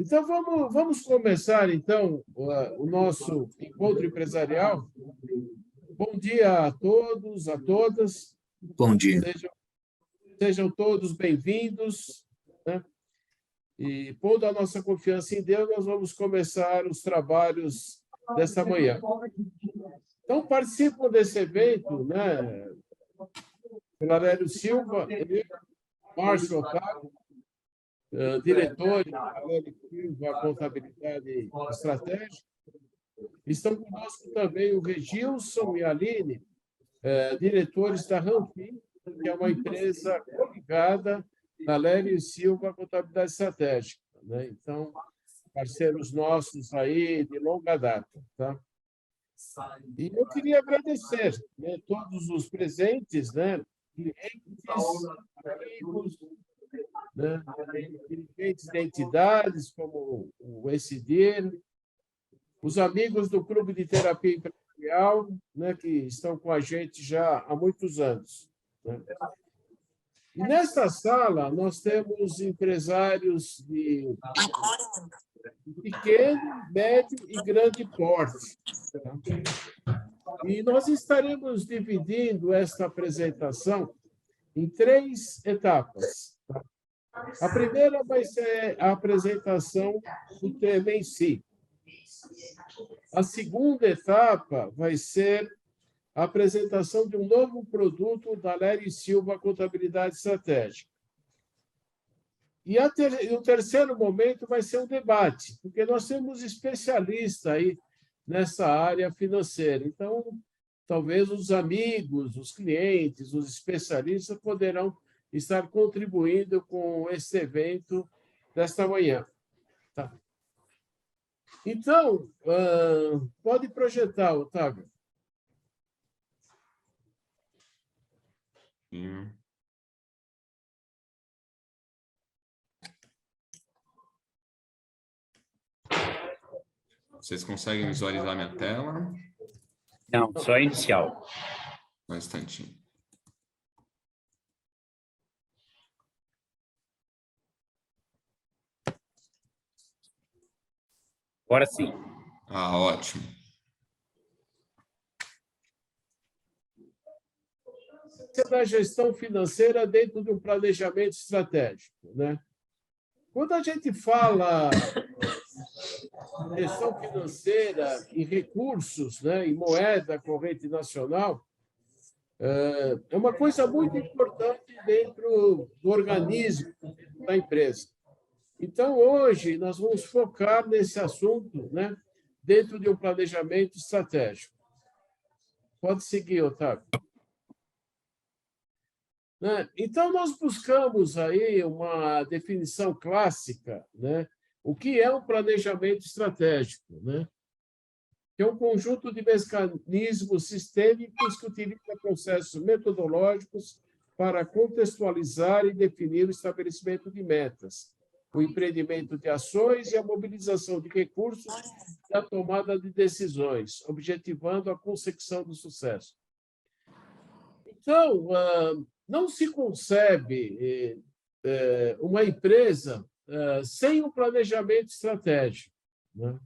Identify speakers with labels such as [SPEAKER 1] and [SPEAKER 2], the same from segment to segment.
[SPEAKER 1] Então, vamos começar, então, o nosso encontro empresarial. Bom dia a todos, a todas.
[SPEAKER 2] Bom dia.
[SPEAKER 1] Sejam todos bem-vindos, né? E, pondo a nossa confiança em Deus, nós vamos começar os trabalhos desta manhã. Então, participam desse evento, né? Larélio Silva, Márcio Otávio, diretores da Larélio Silva Contabilidade Estratégica. Estão conosco também o Regilson e a Aline, diretores da Ranfim, que é uma empresa coligada da Larélio Silva Contabilidade Estratégica, né? Então, parceiros nossos aí de longa data, tá? E eu queria agradecer, né, todos os presentes, né, clientes, amigos, né, dirigentes de entidades como o ESIDIR, os amigos do Clube de Terapia Empresarial, né, que estão com a gente já há muitos anos, né? E nesta sala nós temos empresários de pequeno, médio e grande porte, tá? E nós estaremos dividindo esta apresentação em 3 etapas, tá? A primeira vai ser a apresentação do tema em si. A segunda etapa vai ser a apresentação de um novo produto da Larélio Silva Contabilidade Estratégica. E o terceiro momento vai ser um debate, porque nós temos especialistas aí nessa área financeira. Então, talvez os amigos, os clientes, os especialistas poderão estar contribuindo com esse evento desta manhã. Tá? Então, pode projetar, Otávio.
[SPEAKER 3] Vocês conseguem visualizar minha tela?
[SPEAKER 2] Não, só inicial.
[SPEAKER 3] Um instantinho.
[SPEAKER 2] Agora sim.
[SPEAKER 3] Ah, ótimo.
[SPEAKER 1] Da gestão financeira dentro de um planejamento estratégico, né? Quando a gente fala gestão financeira em recursos, né, em moeda corrente nacional, é uma coisa muito importante dentro do organismo da empresa. Então, hoje, nós vamos focar nesse assunto, né, dentro de um planejamento estratégico. Pode seguir, Otávio. Então, nós buscamos aí uma definição clássica, né? O que é um planejamento estratégico, né? Que é um conjunto de mecanismos sistêmicos que utiliza processos metodológicos para contextualizar e definir o estabelecimento de metas, o empreendimento de ações e a mobilização de recursos e a tomada de decisões, objetivando a consecução do sucesso. Então, não se concebe uma empresa sem um planejamento estratégico, né?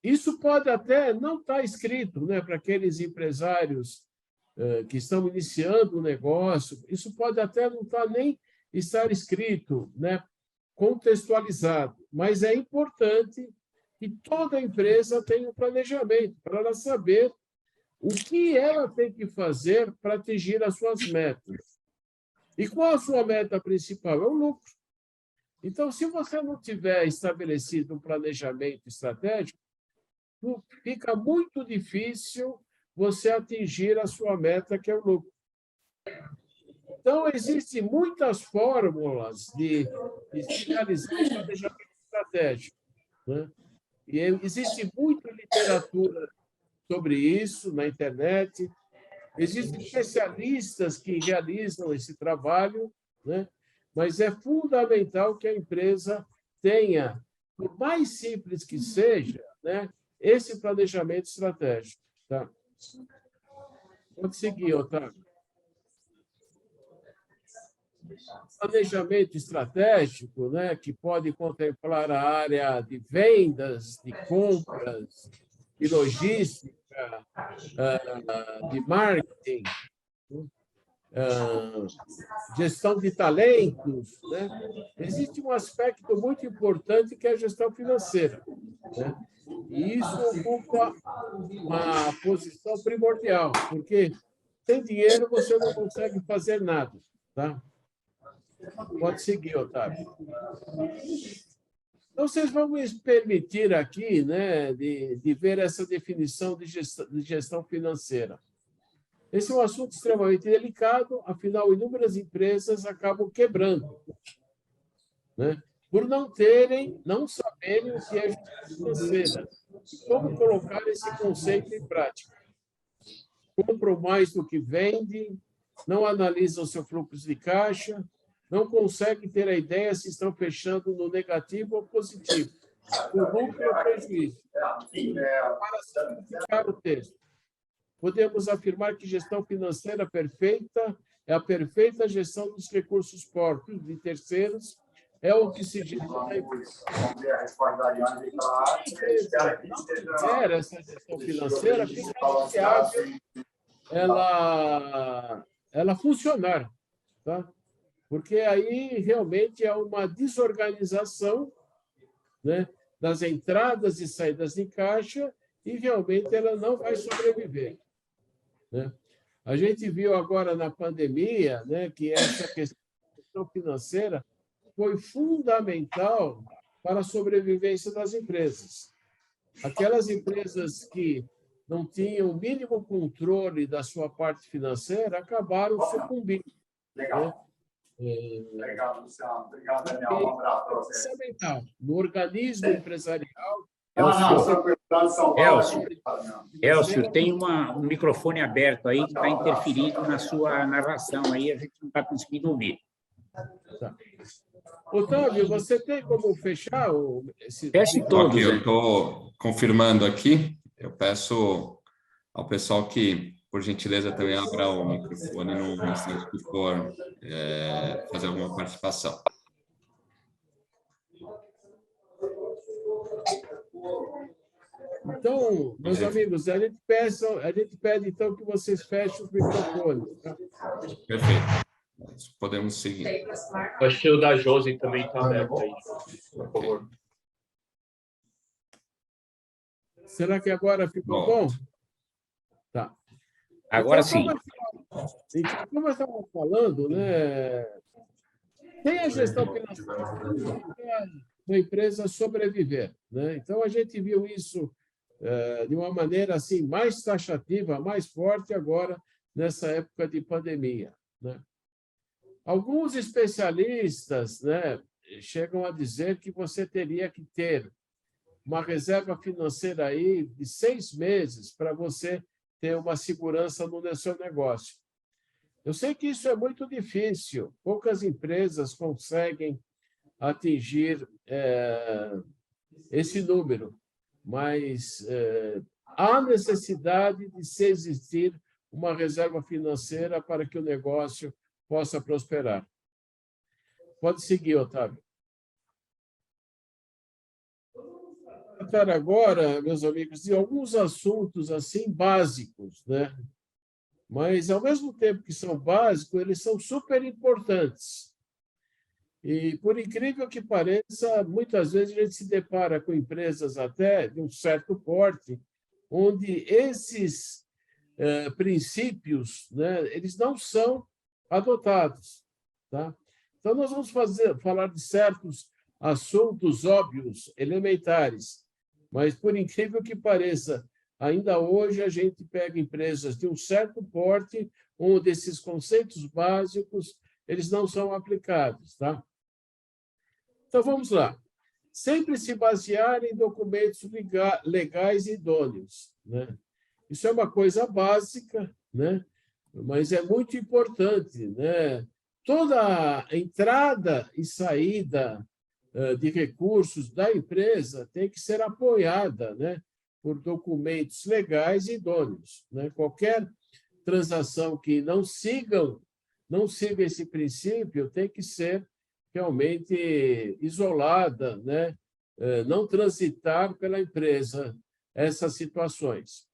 [SPEAKER 1] Isso pode até não estar escrito, né, para aqueles empresários que estão iniciando o negócio, isso pode até não estar escrito, né, contextualizado, mas é importante que toda empresa tenha um planejamento para ela saber o que ela tem que fazer para atingir as suas metas. E qual a sua meta principal? É o lucro. Então, se você não tiver estabelecido um planejamento estratégico, fica muito difícil você atingir a sua meta, que é o lucro. Então, existem muitas fórmulas de se realizar um planejamento estratégico, né? E existe muita literatura sobre isso na internet. Existem especialistas que realizam esse trabalho, né? Mas é fundamental que a empresa tenha, por mais simples que seja, né, esse planejamento estratégico. Tá? Pode seguir, Otávio. planejamento estratégico, né, que pode contemplar a área de vendas, de compras, de logística, de marketing, gestão de talentos, né? Existe um aspecto muito importante que é a gestão financeira, né? E isso ocupa uma posição primordial, porque sem dinheiro você não consegue fazer nada, tá? Pode seguir, Otávio. Então, vocês vão me permitir aqui, né, de ver essa definição de gestão financeira. Esse é um assunto extremamente delicado, afinal, inúmeras empresas acabam quebrando, né, por não saberem o que é gestão financeira, como colocar esse conceito em prática. Compram mais do que vendem, não analisam seu fluxo de caixa, não conseguem ter a ideia se estão fechando no negativo ou positivo, no lucro ou prejuízo. Para simplificar o texto, podemos afirmar que gestão financeira perfeita é a perfeita gestão dos recursos próprios de terceiros, é o que se diz na empresa. Essa gestão financeira fica inviável ela funcionar, tá? Porque aí realmente é uma desorganização, né, das entradas e saídas de caixa e realmente ela não vai sobreviver, né? A gente viu agora na pandemia, né, que essa questão financeira foi fundamental para a sobrevivência das empresas. Aquelas empresas que não tinham o mínimo controle da sua parte financeira acabaram sucumbindo. Né?
[SPEAKER 4] Obrigado, Luciano. Obrigado, Daniel. Um abraço para você.
[SPEAKER 1] Fundamental. No organismo empresarial.
[SPEAKER 2] Elcio, tem um microfone aberto aí que está interferindo na sua narração, aí a gente não está conseguindo ouvir.
[SPEAKER 1] Tá. Otávio, você tem como fechar esse...
[SPEAKER 2] Feche todos.
[SPEAKER 3] Ok, eu estou confirmando aqui. Eu peço ao pessoal que, por gentileza, também abra o microfone no instante que for fazer alguma participação.
[SPEAKER 1] Então, meus amigos, a gente pede então que vocês fechem os microfones. Tá?
[SPEAKER 3] Perfeito. Podemos seguir.
[SPEAKER 5] Acho que o da Josi também está aberto aí, por favor.
[SPEAKER 1] Será que agora ficou bom? Tá.
[SPEAKER 2] Agora
[SPEAKER 1] então,
[SPEAKER 2] sim.
[SPEAKER 1] Como eu estava falando, né, tem a gestão financeira da empresa sobreviver, né? Então, a gente viu isso de uma maneira assim mais taxativa, mais forte agora, nessa época de pandemia, né? Alguns especialistas, né, chegam a dizer que você teria que ter uma reserva financeira aí de 6 meses para você ter uma segurança no seu negócio. Eu sei que isso é muito difícil, poucas empresas conseguem atingir esse número, mas há necessidade de se existir uma reserva financeira para que o negócio possa prosperar. Pode seguir, Otávio. Vou tratar agora, meus amigos, de alguns assuntos assim básicos, né? Mas, ao mesmo tempo que são básicos, eles são super importantes. E, por incrível que pareça, muitas vezes a gente se depara com empresas até de um certo porte, onde esses princípios, né, eles não são adotados, tá? Então, nós vamos falar de certos assuntos óbvios, elementares, mas, por incrível que pareça, ainda hoje a gente pega empresas de um certo porte, onde esses conceitos básicos eles não são aplicados, tá? Então, vamos lá. Sempre se basear em documentos legais e idôneos, né? Isso é uma coisa básica, né? Mas é muito importante, né? Toda a entrada e saída de recursos da empresa tem que ser apoiada, né, por documentos legais e idôneos, né? Qualquer transação que não sigam não siga esse princípio, tem que ser realmente isolada, né? Não transitar pela empresa essas situações.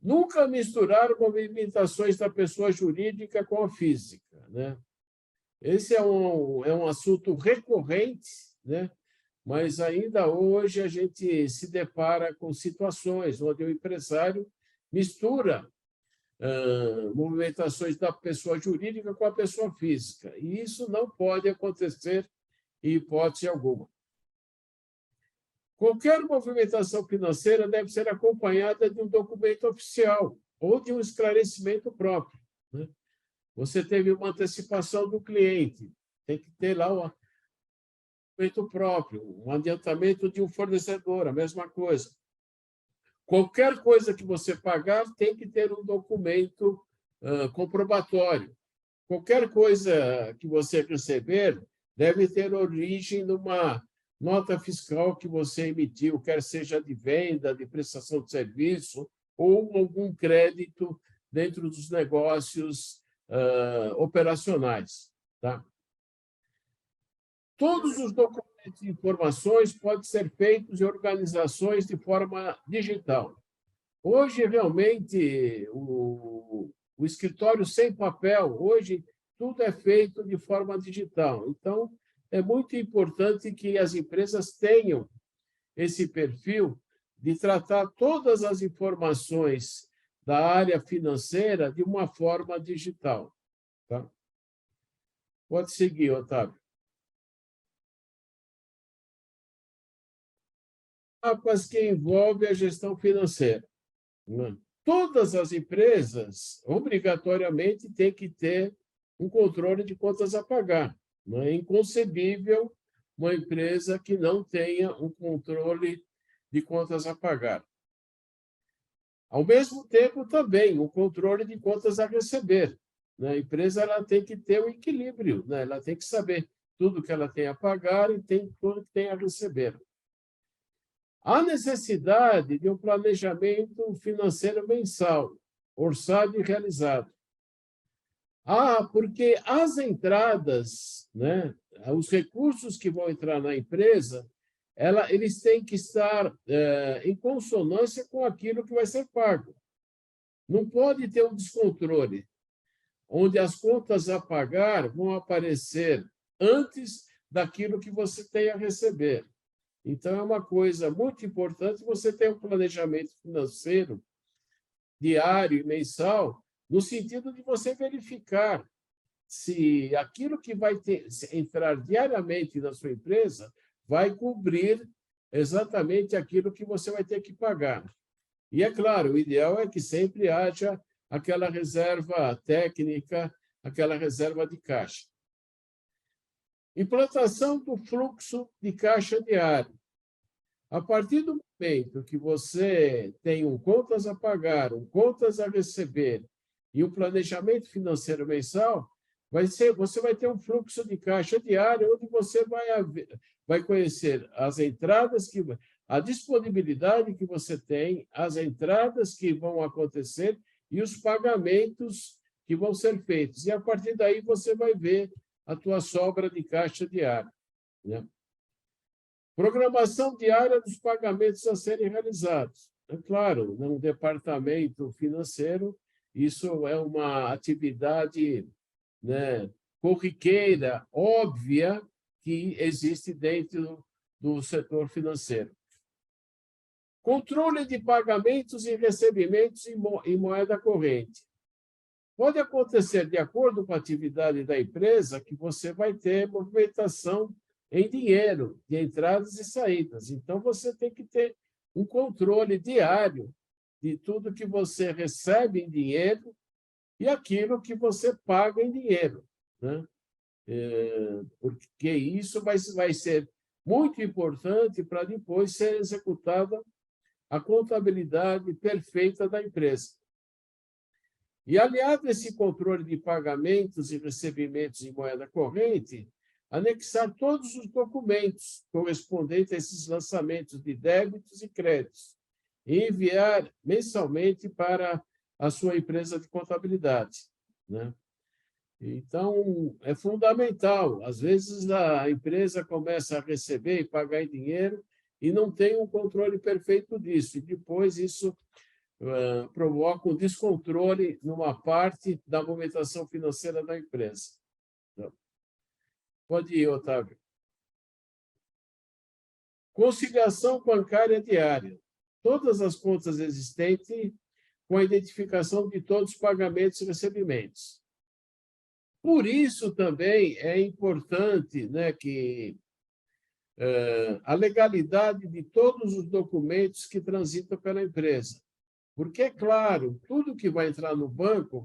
[SPEAKER 1] Nunca misturar movimentações da pessoa jurídica com a física, né? Esse é um assunto recorrente, né? Mas ainda hoje a gente se depara com situações onde o empresário mistura movimentações da pessoa jurídica com a pessoa física. E isso não pode acontecer em hipótese alguma. Qualquer movimentação financeira deve ser acompanhada de um documento oficial ou de um esclarecimento próprio, né? Você teve uma antecipação do cliente, tem que ter lá um documento próprio, um adiantamento de um fornecedor, a mesma coisa. Qualquer coisa que você pagar tem que ter um documento comprobatório. Qualquer coisa que você receber deve ter origem numa nota fiscal que você emitiu, quer seja de venda, de prestação de serviço ou algum crédito dentro dos negócios operacionais, tá? Todos os documentos e informações podem ser feitos em organizações de forma digital. Hoje, realmente, o escritório sem papel, hoje, tudo é feito de forma digital. Então, é muito importante que as empresas tenham esse perfil de tratar todas as informações da área financeira de uma forma digital, tá? Pode seguir, Otávio. Etapas que envolvem a gestão financeira. Todas as empresas, obrigatoriamente, têm que ter um controle de contas a pagar. Não é inconcebível uma empresa que não tenha um controle de contas a pagar. Ao mesmo tempo, também, o controle de contas a receber. A empresa ela tem que ter um equilíbrio, né? Ela tem que saber tudo que ela tem a pagar e tudo que tem a receber. Há necessidade de um planejamento financeiro mensal, orçado e realizado. Porque as entradas, né, os recursos que vão entrar na empresa, eles têm que estar em consonância com aquilo que vai ser pago. Não pode ter um descontrole, onde as contas a pagar vão aparecer antes daquilo que você tem a receber. Então, é uma coisa muito importante você ter um planejamento financeiro diário e mensal, no sentido de você verificar se aquilo que vai entrar diariamente na sua empresa vai cobrir exatamente aquilo que você vai ter que pagar. E, é claro, o ideal é que sempre haja aquela reserva técnica, aquela reserva de caixa. Implantação do fluxo de caixa diário. A partir do momento que você tem um contas a pagar, um contas a receber e um planejamento financeiro mensal, você vai ter um fluxo de caixa diário, onde você vai conhecer as entradas, a disponibilidade que você tem, as entradas que vão acontecer e os pagamentos que vão ser feitos. E, a partir daí, você vai ver a tua sobra de caixa diária, né? Programação diária dos pagamentos a serem realizados. É claro, no departamento financeiro, isso é uma atividade, né, corriqueira, óbvia, que existe dentro do setor financeiro. Controle de pagamentos e recebimentos em moeda corrente. Pode acontecer, de acordo com a atividade da empresa, que você vai ter movimentação em dinheiro, de entradas e saídas. Então, você tem que ter um controle diário de tudo que você recebe em dinheiro e aquilo que você paga em dinheiro, né? Porque isso vai ser muito importante para depois ser executada a contabilidade perfeita da empresa. E, aliado a esse controle de pagamentos e recebimentos em moeda corrente, anexar todos os documentos correspondentes a esses lançamentos de débitos e créditos e enviar mensalmente para a sua empresa de contabilidade, né? Então, é fundamental. Às vezes, a empresa começa a receber e pagar em dinheiro e não tem um controle perfeito disso. E depois isso provoca um descontrole numa parte da movimentação financeira da empresa. Pode ir, Otávio. Conciliação bancária diária. Todas as contas existentes com a identificação de todos os pagamentos e recebimentos. Por isso, também é importante, né, que a legalidade de todos os documentos que transitam pela empresa. Porque, é claro, tudo que vai entrar no banco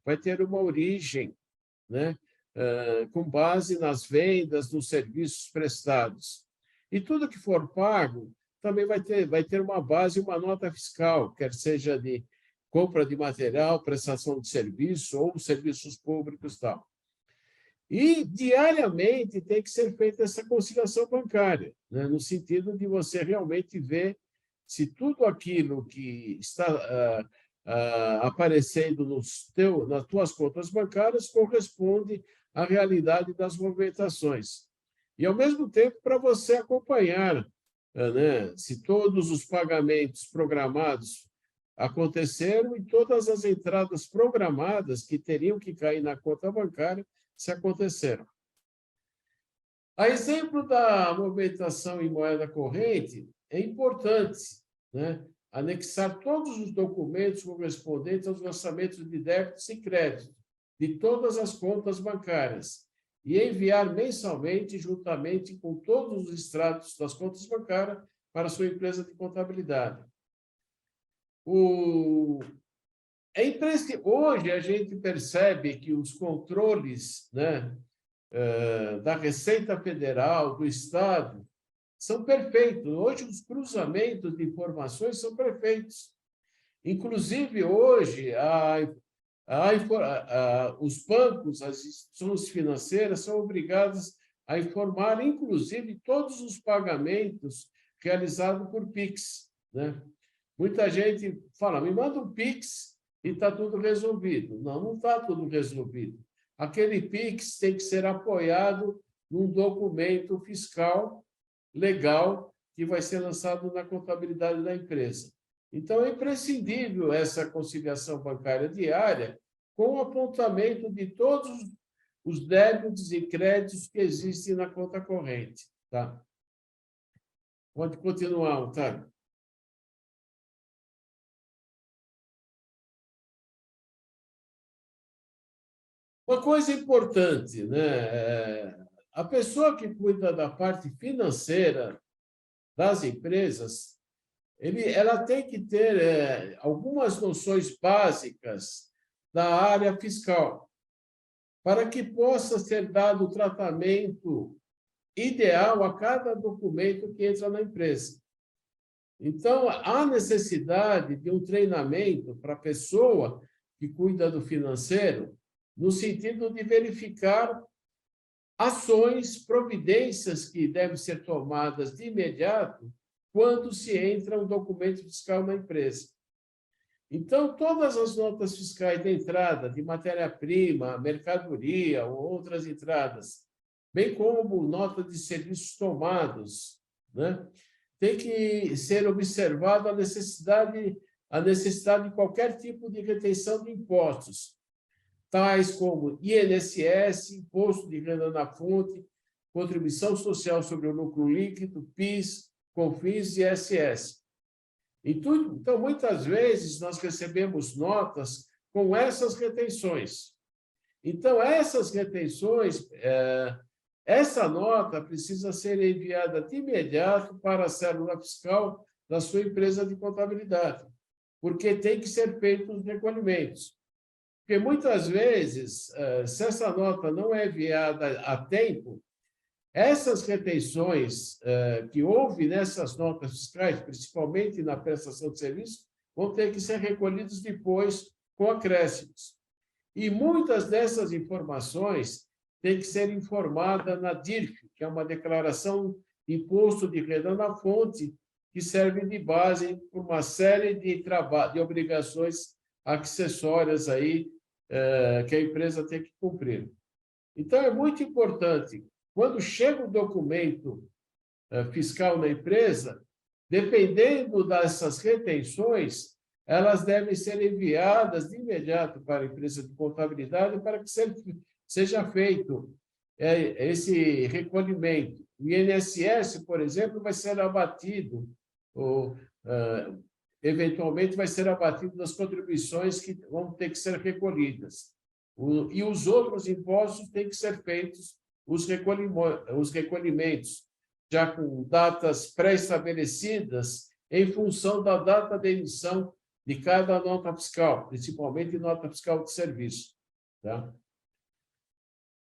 [SPEAKER 1] vai ter uma origem, né, com base nas vendas, nos serviços prestados. E tudo que for pago também vai ter uma base, uma nota fiscal, quer seja de compra de material, prestação de serviço ou serviços públicos e tal. E, diariamente, tem que ser feita essa conciliação bancária, né? No sentido de você realmente ver se tudo aquilo que está aparecendo nas tuas contas bancárias corresponde à realidade das movimentações. E, ao mesmo tempo, para você acompanhar, né, se todos os pagamentos programados aconteceram e todas as entradas programadas que teriam que cair na conta bancária se aconteceram. A exemplo da movimentação em moeda corrente, é importante, né, anexar todos os documentos correspondentes aos lançamentos de débitos e créditos de todas as contas bancárias e enviar mensalmente, juntamente com todos os extratos das contas bancárias, para a sua empresa de contabilidade. Hoje, a gente percebe que os controles, né, da Receita Federal, do Estado, são perfeitos. Hoje, os cruzamentos de informações são perfeitos. Inclusive, hoje, os bancos, as instituições financeiras são obrigadas a informar, inclusive, todos os pagamentos realizados por PIX, né? Muita gente fala, me manda um PIX e está tudo resolvido. Não, não está tudo resolvido. Aquele PIX tem que ser apoiado num documento fiscal legal que vai ser lançado na contabilidade da empresa. Então, é imprescindível essa conciliação bancária diária com o apontamento de todos os débitos e créditos que existem na conta corrente. Tá? Pode continuar, Otávio. Uma coisa importante, né? A pessoa que cuida da parte financeira das empresas, ela tem que ter algumas noções básicas da área fiscal, para que possa ser dado o tratamento ideal a cada documento que entra na empresa. Então, há necessidade de um treinamento para a pessoa que cuida do financeiro, no sentido de verificar ações, providências que devem ser tomadas de imediato quando se entra um documento fiscal na empresa. Então, todas as notas fiscais de entrada, de matéria-prima, mercadoria ou outras entradas, bem como nota de serviços tomados, né, tem que ser observada a necessidade de qualquer tipo de retenção de impostos, tais como INSS, Imposto de Renda na Fonte, Contribuição Social sobre o Lucro Líquido, PIS, COFINS e ISS. Então, muitas vezes, nós recebemos notas com essas retenções. Então, essas retenções, essa nota precisa ser enviada de imediato para a célula fiscal da sua empresa de contabilidade, porque tem que ser feitos os recolhimentos. Porque, muitas vezes, se essa nota não é enviada a tempo, essas retenções que houve nessas notas fiscais, principalmente na prestação de serviço, vão ter que ser recolhidas depois com acréscimos. E muitas dessas informações têm que ser informadas na DIRF, que é uma declaração de imposto de renda na fonte, que serve de base para uma série de obrigações acessórias aí que a empresa tem que cumprir. Então, é muito importante, quando chega o documento fiscal na empresa, dependendo dessas retenções, elas devem ser enviadas de imediato para a empresa de contabilidade para que seja feito esse recolhimento. O INSS, por exemplo, vai ser abatido, ou eventualmente vai ser abatido das contribuições que vão ter que ser recolhidas. E os outros impostos têm que ser feitos, os recolhimentos, já com datas pré-estabelecidas, em função da data de emissão de cada nota fiscal, principalmente nota fiscal de serviço. Tá?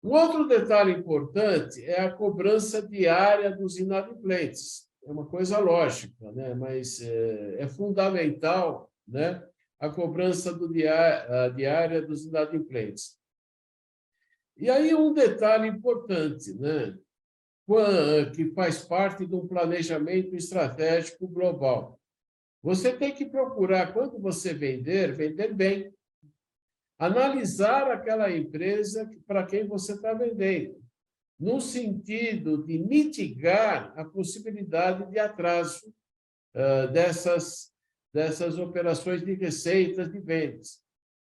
[SPEAKER 1] Um outro detalhe importante é a cobrança diária dos inadimplentes. É uma coisa lógica, né? Mas é fundamental, né, a cobrança diária dos inadimplentes. E aí um detalhe importante, né, que faz parte de um planejamento estratégico global. Você tem que procurar, quando você vender bem. Analisar aquela empresa para quem você está vendendo, no sentido de mitigar a possibilidade de atraso dessas operações de receitas de vendas.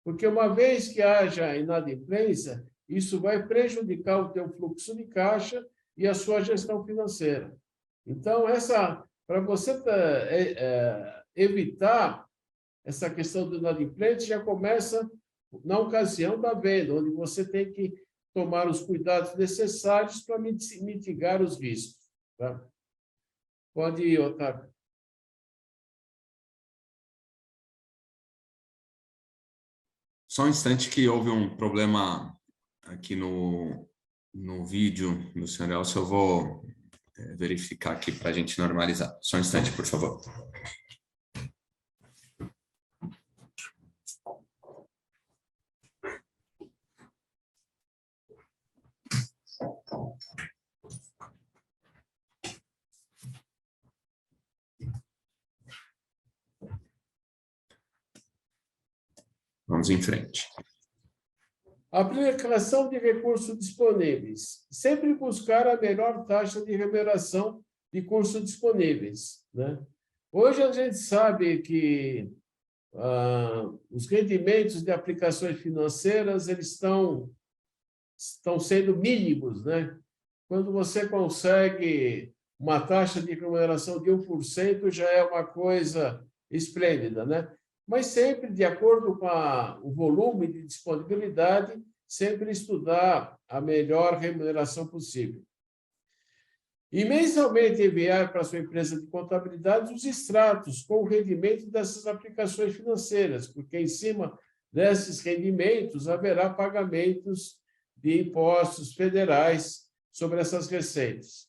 [SPEAKER 1] Porque uma vez que haja inadimplência, isso vai prejudicar o teu fluxo de caixa e a sua gestão financeira. Então, para você evitar essa questão do inadimplente, já começa na ocasião da venda, onde você tem que tomar os cuidados necessários para mitigar os riscos. Tá? Pode ir, Otávio.
[SPEAKER 3] Só um instante que houve um problema aqui no vídeo do senhor Elcio, eu vou verificar aqui para a gente normalizar. Só um instante, por favor. Vamos em frente.
[SPEAKER 1] Aplicação de recursos disponíveis. Sempre buscar a melhor taxa de remuneração de recursos disponíveis, né? Hoje a gente sabe que os rendimentos de aplicações financeiras eles estão sendo mínimos, né? Quando você consegue uma taxa de remuneração de 1%, já é uma coisa esplêndida, né? Mas sempre, de acordo com o volume de disponibilidade, sempre estudar a melhor remuneração possível. E mensalmente enviar para a sua empresa de contabilidade os extratos com o rendimento dessas aplicações financeiras, porque em cima desses rendimentos haverá pagamentos de impostos federais sobre essas receitas.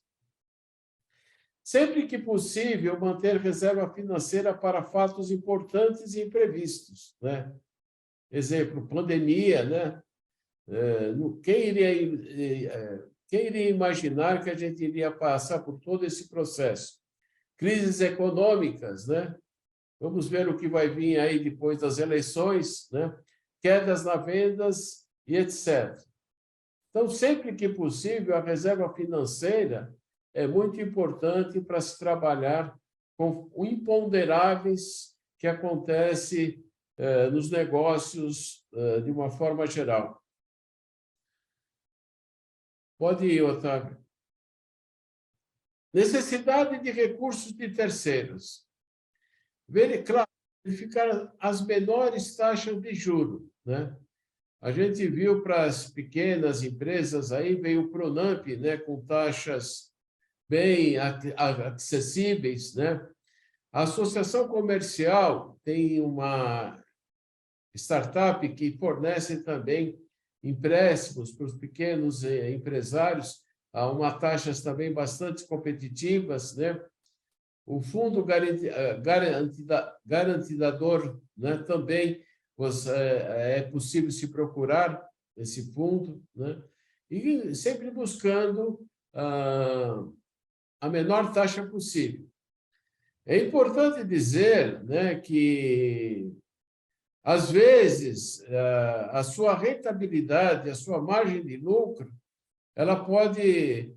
[SPEAKER 1] Sempre que possível, manter reserva financeira para fatos importantes e imprevistos, né? Exemplo, pandemia, né? Quem iria imaginar que a gente iria passar por todo esse processo? Crises econômicas, né? Vamos ver o que vai vir aí depois das eleições, né? Quedas nas vendas e etc. Então, sempre que possível, a reserva financeira é muito importante para se trabalhar com imponderáveis que acontecem nos negócios de uma forma geral. Pode ir, Otávio. Necessidade de recursos de terceiros. Verificar as menores taxas de juros, né? A gente viu para as pequenas empresas, aí veio o Pronamp, né, com taxas bem acessíveis, né? A Associação Comercial tem uma startup que fornece também empréstimos para os pequenos empresários a uma taxas também bastante competitivas, né? O Fundo Garantidador, né, também é possível se procurar esse fundo, né? E sempre buscando a menor taxa possível. É importante dizer, né, que Às vezes, a sua rentabilidade, a sua margem de lucro, ela pode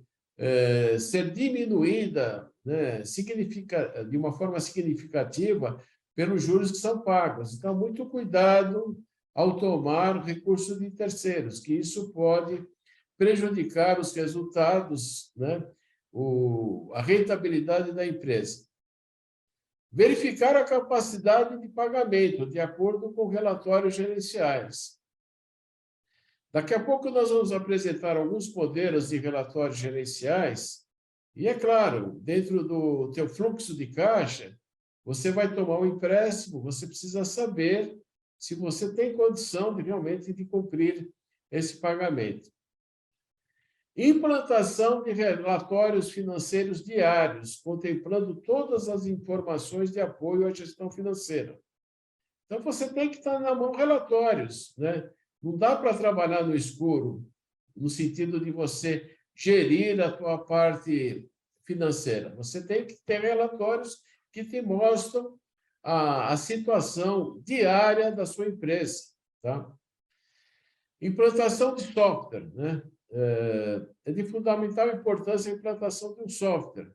[SPEAKER 1] ser diminuída, né, de uma forma significativa pelos juros que são pagos. Então, muito cuidado ao tomar recurso de terceiros, que isso pode prejudicar os resultados, né, a rentabilidade da empresa. Verificar a capacidade de pagamento, de acordo com relatórios gerenciais. Daqui a pouco nós vamos apresentar alguns modelos de relatórios gerenciais, e é claro, dentro do teu fluxo de caixa, você vai tomar um empréstimo, você precisa saber se você tem condição de realmente de cumprir esse pagamento. Implantação de relatórios financeiros diários, contemplando todas as informações de apoio à gestão financeira. Então, você tem que estar na mão relatórios, né? Não dá para trabalhar no escuro, no sentido de você gerir a tua parte financeira. Você tem que ter relatórios que te mostram a situação diária da sua empresa. Tá? Implantação de software, né? É de fundamental importância a implantação de um software.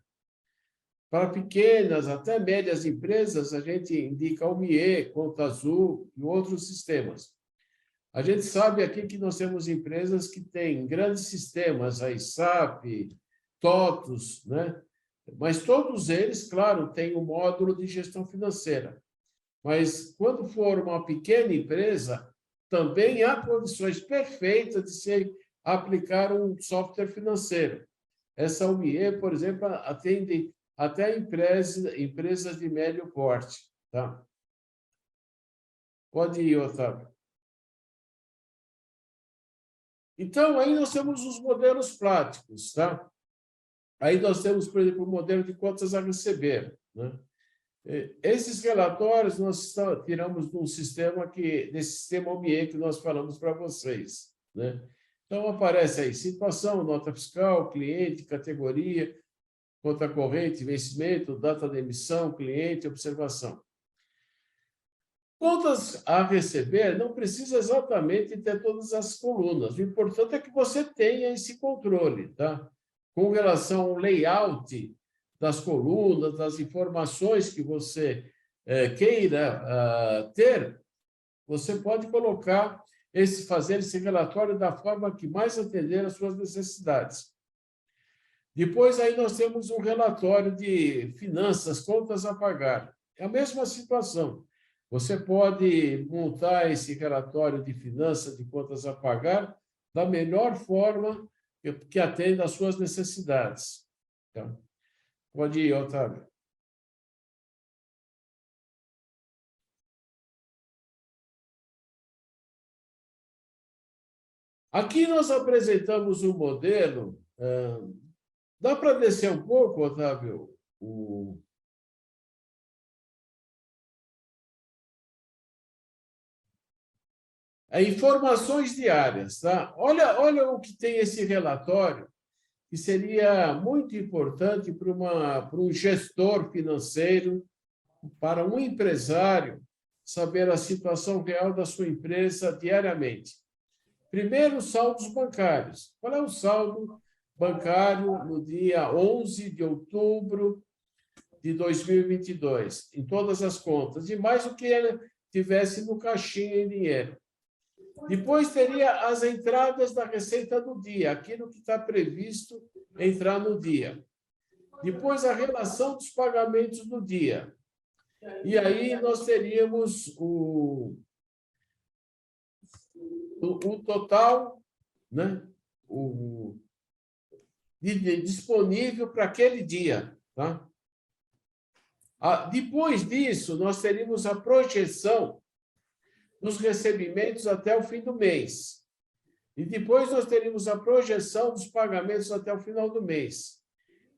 [SPEAKER 1] Para pequenas até médias empresas, a gente indica o MIE, Conta Azul e outros sistemas. A gente sabe aqui que nós temos empresas que têm grandes sistemas, a SAP, TOTUS, né? Mas todos eles, claro, têm um módulo de gestão financeira. Mas quando for uma pequena empresa, também há condições perfeitas de se aplicar um software financeiro. Essa UMIE, por exemplo, atende até empresas de médio porte. Tá? Pode ir, Otávio. Então, aí nós temos os modelos práticos. Tá? Aí nós temos, por exemplo, o modelo de contas a receber. Né? Esses relatórios nós tiramos de um sistema desse sistema OMIE que nós falamos para vocês. Né? Então, aparece aí situação, nota fiscal, cliente, categoria, conta corrente, vencimento, data de emissão, cliente, observação. Contas a receber não precisa exatamente ter todas as colunas. O importante é que você tenha esse controle. Tá? Com relação ao layout das colunas, das informações que você queira ter, você pode colocar fazer esse relatório da forma que mais atender às suas necessidades. Depois, aí nós temos um relatório de finanças, contas a pagar. É a mesma situação. Você pode montar esse relatório de finanças, de contas a pagar, da melhor forma que atenda às suas necessidades. Tá? Pode ir, Otávio. Aqui nós apresentamos um modelo. Dá para descer um pouco, Otávio? Informações diárias. Tá? Olha o que tem esse relatório, que seria muito importante para um gestor financeiro, para um empresário, saber a situação real da sua empresa diariamente. Primeiro, saldos bancários. Qual é o saldo bancário no dia 11 de outubro de 2022, em todas as contas, e mais o que ele tivesse no caixinha em dinheiro. Depois teria as entradas da receita do dia, aquilo que está previsto entrar no dia. Depois, a relação dos pagamentos do dia. E aí nós teríamos o total, né? Disponível para aquele dia. Tá? Depois disso, nós teríamos a projeção dos recebimentos até o fim do mês. E depois nós teríamos a projeção dos pagamentos até o final do mês.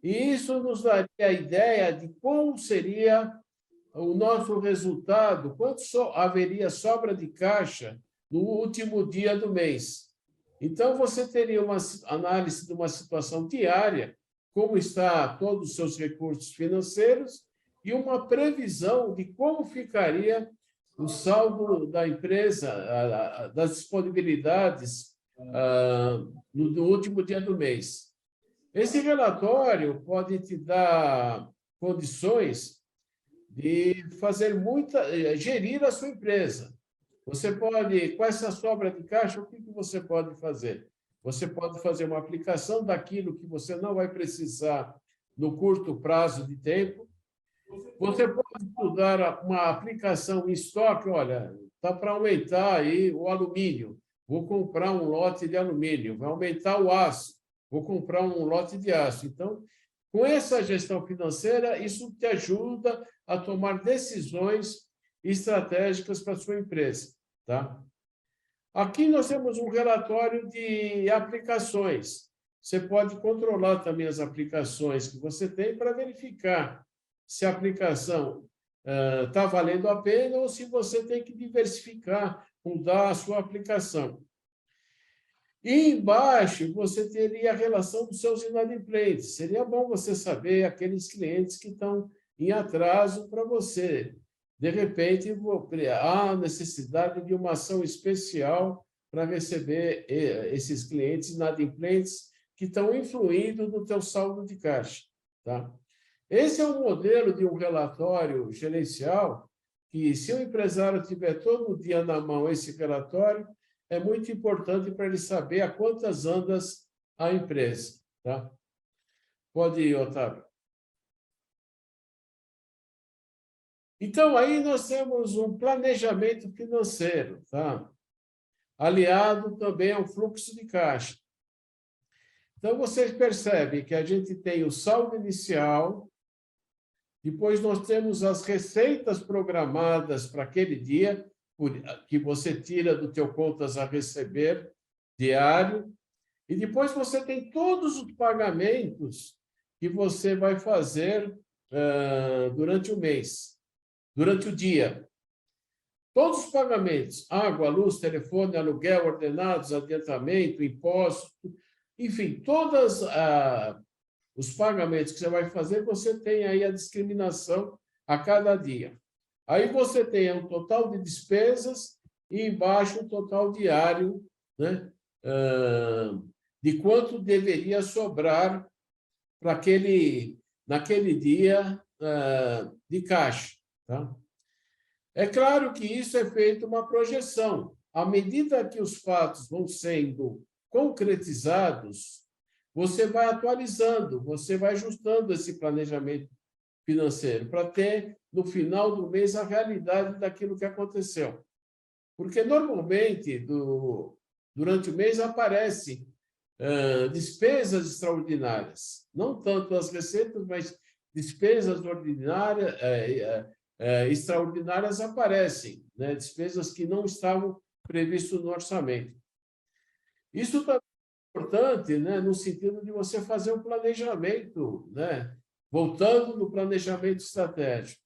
[SPEAKER 1] E isso nos daria a ideia de qual seria o nosso resultado, quanto haveria sobra de caixa no último dia do mês. Então, você teria uma análise de uma situação diária, como está todos os seus recursos financeiros, e uma previsão de como ficaria o saldo da empresa, das disponibilidades no último dia do mês. Esse relatório pode te dar condições de fazer gerir a sua empresa. Você pode, com essa sobra de caixa, o que você pode fazer? Você pode fazer uma aplicação daquilo que você não vai precisar no curto prazo de tempo. Você pode estudar uma aplicação em estoque. Olha, está para aumentar aí o alumínio. Vou comprar um lote de alumínio. Vai aumentar o aço. Vou comprar um lote de aço. Então, com essa gestão financeira, isso te ajuda a tomar decisões estratégicas para a sua empresa. Tá? Aqui nós temos um relatório de aplicações. Você pode controlar também as aplicações que você tem para verificar se a aplicação está valendo a pena ou se você tem que diversificar, mudar a sua aplicação. E embaixo você teria a relação dos seus inadimplentes. Seria bom você saber aqueles clientes que estão em atraso para você. De repente, há necessidade de uma ação especial para receber esses clientes inadimplentes que estão influindo no teu saldo de caixa. Tá? Esse é um modelo de um relatório gerencial que, se o empresário tiver todo dia na mão esse relatório, é muito importante para ele saber a quantas andas a empresa. Tá? Pode ir, Otávio. Então, aí nós temos um planejamento financeiro, tá? Aliado também ao fluxo de caixa. Então, vocês percebem que a gente tem o saldo inicial, depois nós temos as receitas programadas para aquele dia, que você tira do teu contas a receber diário, e depois você tem todos os pagamentos que você vai fazer durante o mês, durante o dia. Todos os pagamentos, água, luz, telefone, aluguel, ordenados, adiantamento, imposto, enfim, todos os pagamentos que você vai fazer, você tem aí a discriminação a cada dia. Aí você tem um total de despesas e embaixo o total diário, né, de quanto deveria sobrar para naquele dia de caixa. Tá? É claro que isso é feito uma projeção. À medida que os fatos vão sendo concretizados, você vai atualizando, você vai ajustando esse planejamento financeiro para ter, no final do mês, a realidade daquilo que aconteceu. Porque, normalmente, durante o mês, aparecem despesas extraordinárias. Não tanto as receitas, mas despesas extraordinárias aparecem, né? Despesas que não estavam previstas no orçamento. Isso também é importante, né? No sentido de você fazer um planejamento, né? Voltando no planejamento estratégico.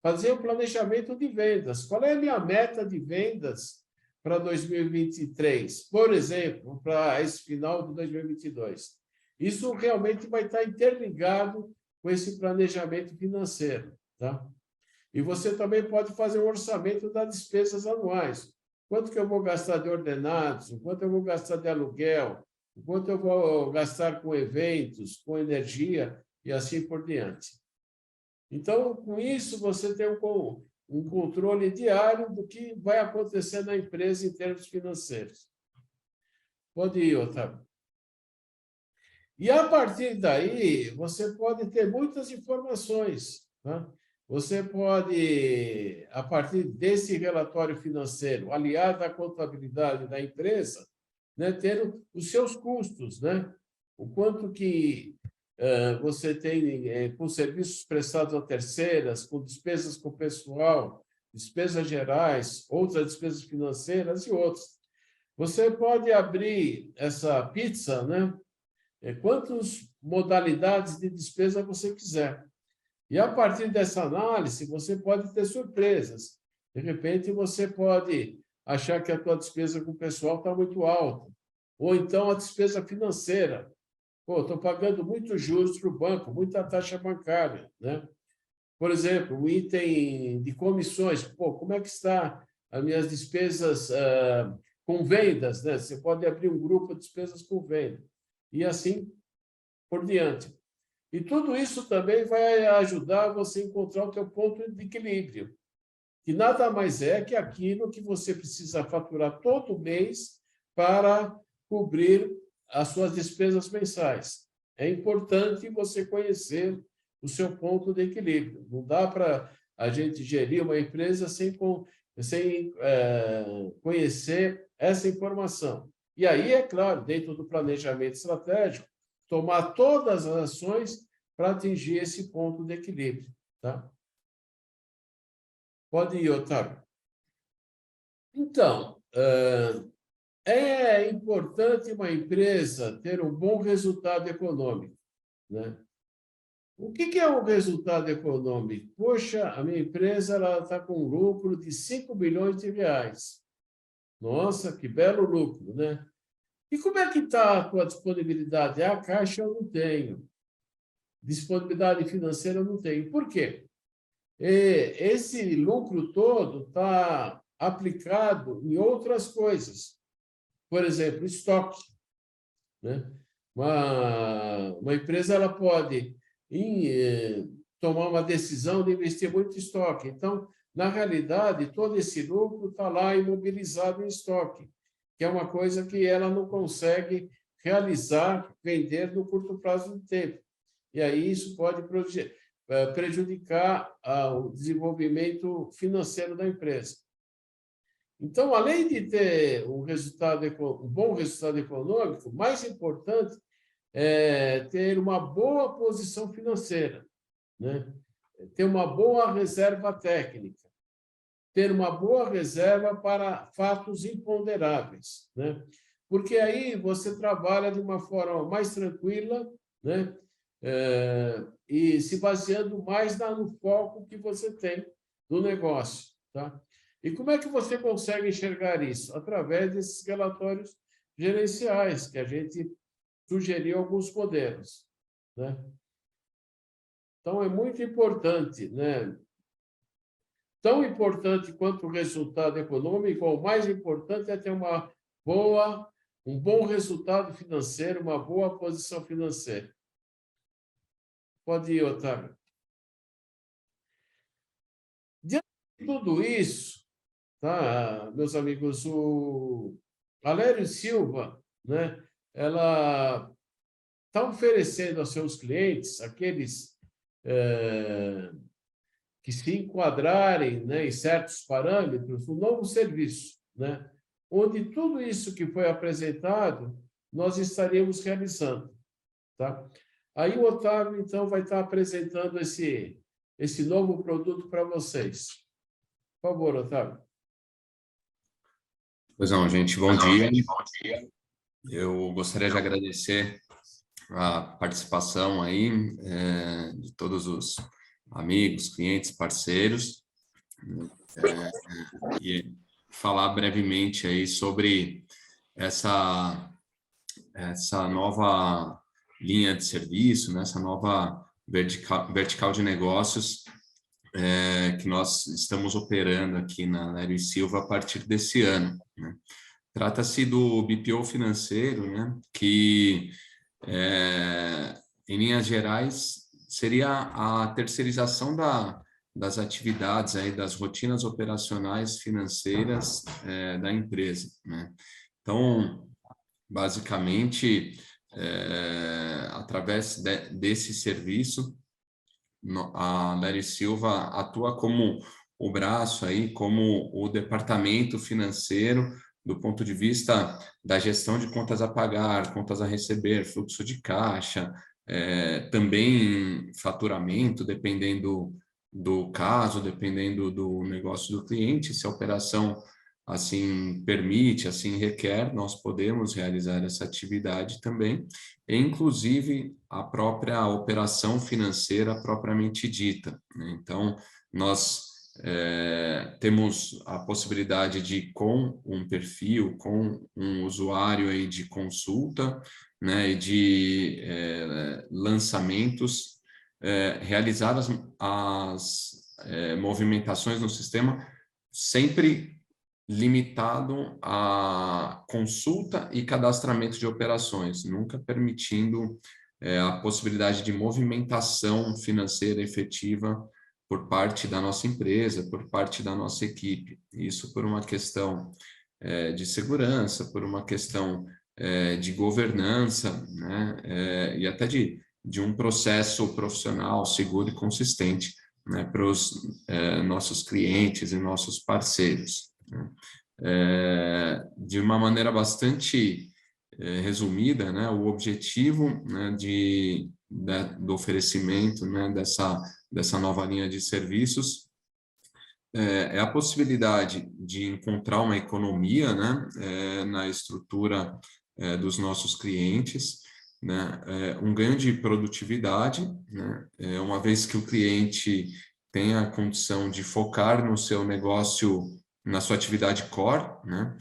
[SPEAKER 1] Fazer um planejamento de vendas. Qual é a minha meta de vendas para 2023? Por exemplo, para esse final de 2022. Isso realmente vai estar interligado com esse planejamento financeiro. Tá? E você também pode fazer um orçamento das despesas anuais. Quanto que eu vou gastar de ordenados? Quanto eu vou gastar de aluguel? Quanto eu vou gastar com eventos, com energia e assim por diante. Então, com isso, você tem um controle diário do que vai acontecer na empresa em termos financeiros. Pode ir, Otávio. E, a partir daí, você pode ter muitas informações. Tá? Você pode, a partir desse relatório financeiro, aliado à contabilidade da empresa, né, ter os seus custos, né? O quanto que você tem com serviços prestados a terceiras, com despesas com pessoal, despesas gerais, outras despesas financeiras e outras. Você pode abrir essa pizza, né? Quantas modalidades de despesa você quiser. E, a partir dessa análise, você pode ter surpresas. De repente, você pode achar que a tua despesa com o pessoal está muito alta. Ou então a despesa financeira. Pô, estou pagando muitos juros para o banco, muita taxa bancária, né? Por exemplo, o item de comissões. Pô, como é que está as minhas despesas com vendas, né? Você pode abrir um grupo de despesas com venda. E assim por diante. E tudo isso também vai ajudar você a encontrar o teu ponto de equilíbrio, que nada mais é que aquilo que você precisa faturar todo mês para cobrir as suas despesas mensais. É importante você conhecer o seu ponto de equilíbrio. Não dá para a gente gerir uma empresa sem conhecer essa informação. E aí, é claro, dentro do planejamento estratégico, tomar todas as ações para atingir esse ponto de equilíbrio. Tá? Pode ir, Otávio. Então, é importante uma empresa ter um bom resultado econômico, né? O que é um resultado econômico? Poxa, a minha empresa está com um lucro de 5 bilhões de reais. Nossa, que belo lucro, né? E como é que está a tua disponibilidade? A caixa eu não tenho. Disponibilidade financeira eu não tenho. Por quê? Esse lucro todo está aplicado em outras coisas. Por exemplo, estoque, né? Uma empresa ela pode tomar uma decisão de investir muito em estoque. Então, na realidade, todo esse lucro está lá imobilizado em estoque, que é uma coisa que ela não consegue realizar, vender no curto prazo de tempo. E aí isso pode prejudicar o desenvolvimento financeiro da empresa. Então, além de ter um bom resultado econômico, mais importante é ter uma boa posição financeira, né? Ter uma boa reserva técnica, ter uma boa reserva para fatos imponderáveis, né? Porque aí você trabalha de uma forma mais tranquila, né? E se baseando mais no foco que você tem do negócio, tá? E como é que você consegue enxergar isso? Através desses relatórios gerenciais, que a gente sugeriu alguns modelos, né? Então, é muito importante, né? Tão importante quanto o resultado econômico, ou mais importante é ter um bom resultado financeiro, uma boa posição financeira. Pode ir, Otávio. Diante de tudo isso, tá, meus amigos, o Alério Silva, né, ela está oferecendo aos seus clientes, aqueles que se enquadrarem, né, em certos parâmetros, um novo serviço, né, onde tudo isso que foi apresentado, nós estaríamos realizando. Tá? Aí o Otávio, então, vai estar apresentando esse novo produto para vocês. Por favor, Otávio.
[SPEAKER 3] Pois não, gente, bom dia. Eu gostaria de agradecer a participação aí de todos os amigos, clientes, parceiros, e falar brevemente aí sobre essa nova linha de serviço, né, essa nova vertical de negócios que nós estamos operando aqui na Alério Silva a partir desse ano, né? Trata-se do BPO financeiro, né, que, em linhas gerais, seria a terceirização das atividades, aí, das rotinas operacionais financeiras da empresa, né? Então, basicamente, através desse serviço, a Alério Silva atua como o braço, aí, como o departamento financeiro, do ponto de vista da gestão de contas a pagar, contas a receber, fluxo de caixa, também faturamento, dependendo do caso, dependendo do negócio do cliente, se a operação assim permite, assim requer, nós podemos realizar essa atividade também, e inclusive a própria operação financeira propriamente dita, né? Então, nós temos a possibilidade de, com um perfil, com um usuário aí de consulta, né, e de lançamentos, realizar as movimentações no sistema sempre limitado à consulta e cadastramento de operações, nunca permitindo a possibilidade de movimentação financeira efetiva por parte da nossa empresa, por parte da nossa equipe. Isso por uma questão de segurança, por uma questão de governança, né? E até de um processo profissional seguro e consistente, né, para os nossos clientes e nossos parceiros, né? De uma maneira bastante resumida, né, o objetivo, né, do oferecimento, né, dessa nova linha de serviços é a possibilidade de encontrar uma economia, né, na estrutura dos nossos clientes, né, um ganho de produtividade, né, uma vez que o cliente tem a condição de focar no seu negócio, na sua atividade core, né,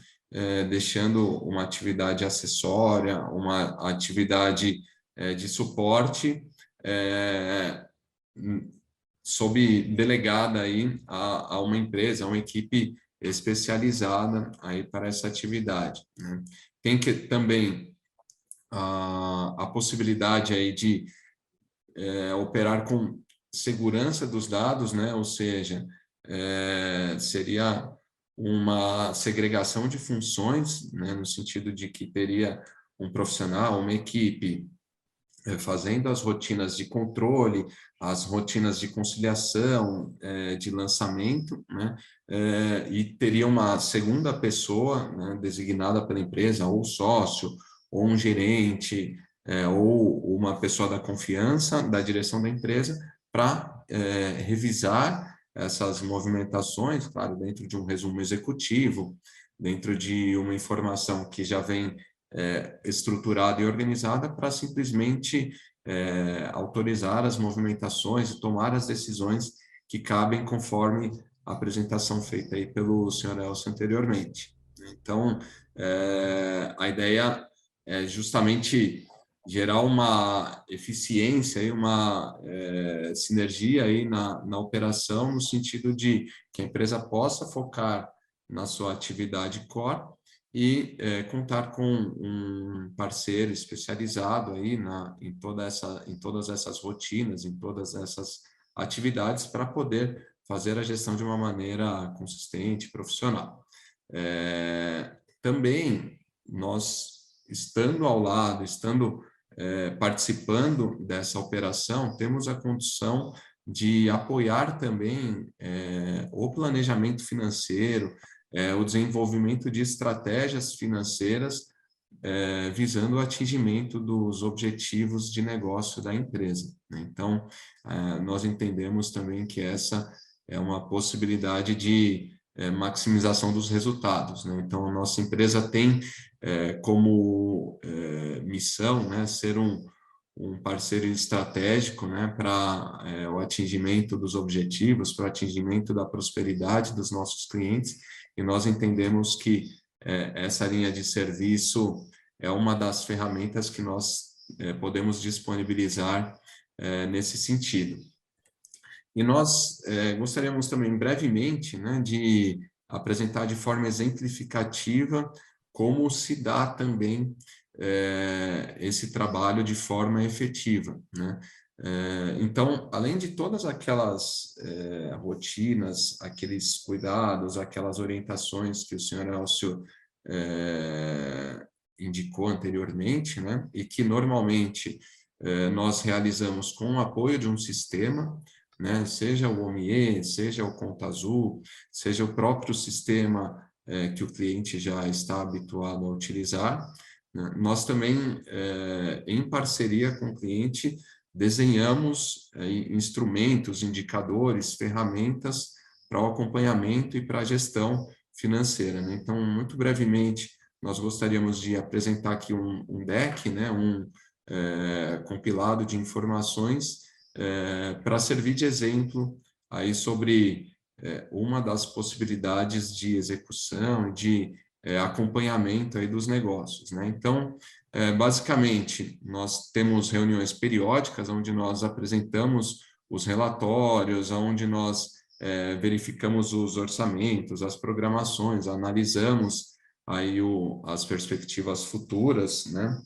[SPEAKER 3] deixando uma atividade acessória, uma atividade de suporte, sob delegada aí a uma empresa, a uma equipe especializada aí para essa atividade, né? Tem que também a possibilidade aí de operar com segurança dos dados, né? Ou seja, seria uma segregação de funções, né? No sentido de que teria um profissional, uma equipe fazendo as rotinas de controle, as rotinas de conciliação, de lançamento, né? E teria uma segunda pessoa, né, designada pela empresa, ou sócio, ou um gerente, ou uma pessoa da confiança da direção da empresa, para revisar essas movimentações, claro, dentro de um resumo executivo, dentro de uma informação que já vem estruturada e organizada, para simplesmente autorizar as movimentações e tomar as decisões que cabem conforme a apresentação feita aí pelo senhor Elcio anteriormente. Então, a ideia é justamente gerar uma eficiência e uma sinergia aí na operação, no sentido de que a empresa possa focar na sua atividade core e contar com um parceiro especializado aí em todas essas rotinas, em todas essas atividades, para poder fazer a gestão de uma maneira consistente, profissional. Também nós, estando ao lado, participando dessa operação, temos a condição de apoiar também o planejamento financeiro, o desenvolvimento de estratégias financeiras visando o atingimento dos objetivos de negócio da empresa, né? Então, nós entendemos também que essa é uma possibilidade de maximização dos resultados, né? Então, a nossa empresa tem como missão, né, ser um parceiro estratégico, né, para o atingimento dos objetivos, para o atingimento da prosperidade dos nossos clientes, e nós entendemos que essa linha de serviço é uma das ferramentas que nós podemos disponibilizar nesse sentido. E nós gostaríamos também, brevemente, né, de apresentar de forma exemplificativa como se dá também esse trabalho de forma efetiva, né? Então, além de todas aquelas rotinas, aqueles cuidados, aquelas orientações que o senhor Elcio indicou anteriormente, né, e que normalmente nós realizamos com o apoio de um sistema, né, seja o OMIE, seja o Conta Azul, seja o próprio sistema que o cliente já está habituado a utilizar, né? Nós também, em parceria com o cliente, desenhamos instrumentos, indicadores, ferramentas para o acompanhamento e para a gestão financeira, né? Então, muito brevemente, nós gostaríamos de apresentar aqui um deck, né, compilado de informações para servir de exemplo aí sobre uma das possibilidades de execução e de acompanhamento aí dos negócios, né? Então, Basicamente, nós temos reuniões periódicas onde nós apresentamos os relatórios, onde nós verificamos os orçamentos, as programações, analisamos aí as perspectivas futuras, né?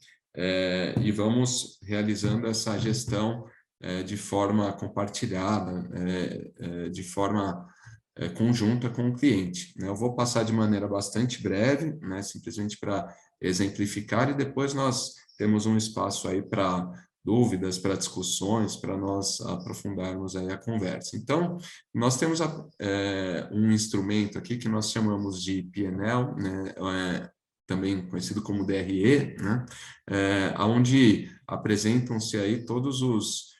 [SPEAKER 3] E vamos realizando essa gestão de forma compartilhada, de forma conjunta com o cliente, né? Eu vou passar de maneira bastante breve, né? Simplesmente para exemplificar, e depois nós temos um espaço aí para dúvidas, para discussões, para nós aprofundarmos aí a conversa. Então, nós temos um instrumento aqui que nós chamamos de PNL, né? Também conhecido como DRE, né? Onde apresentam-se aí todos os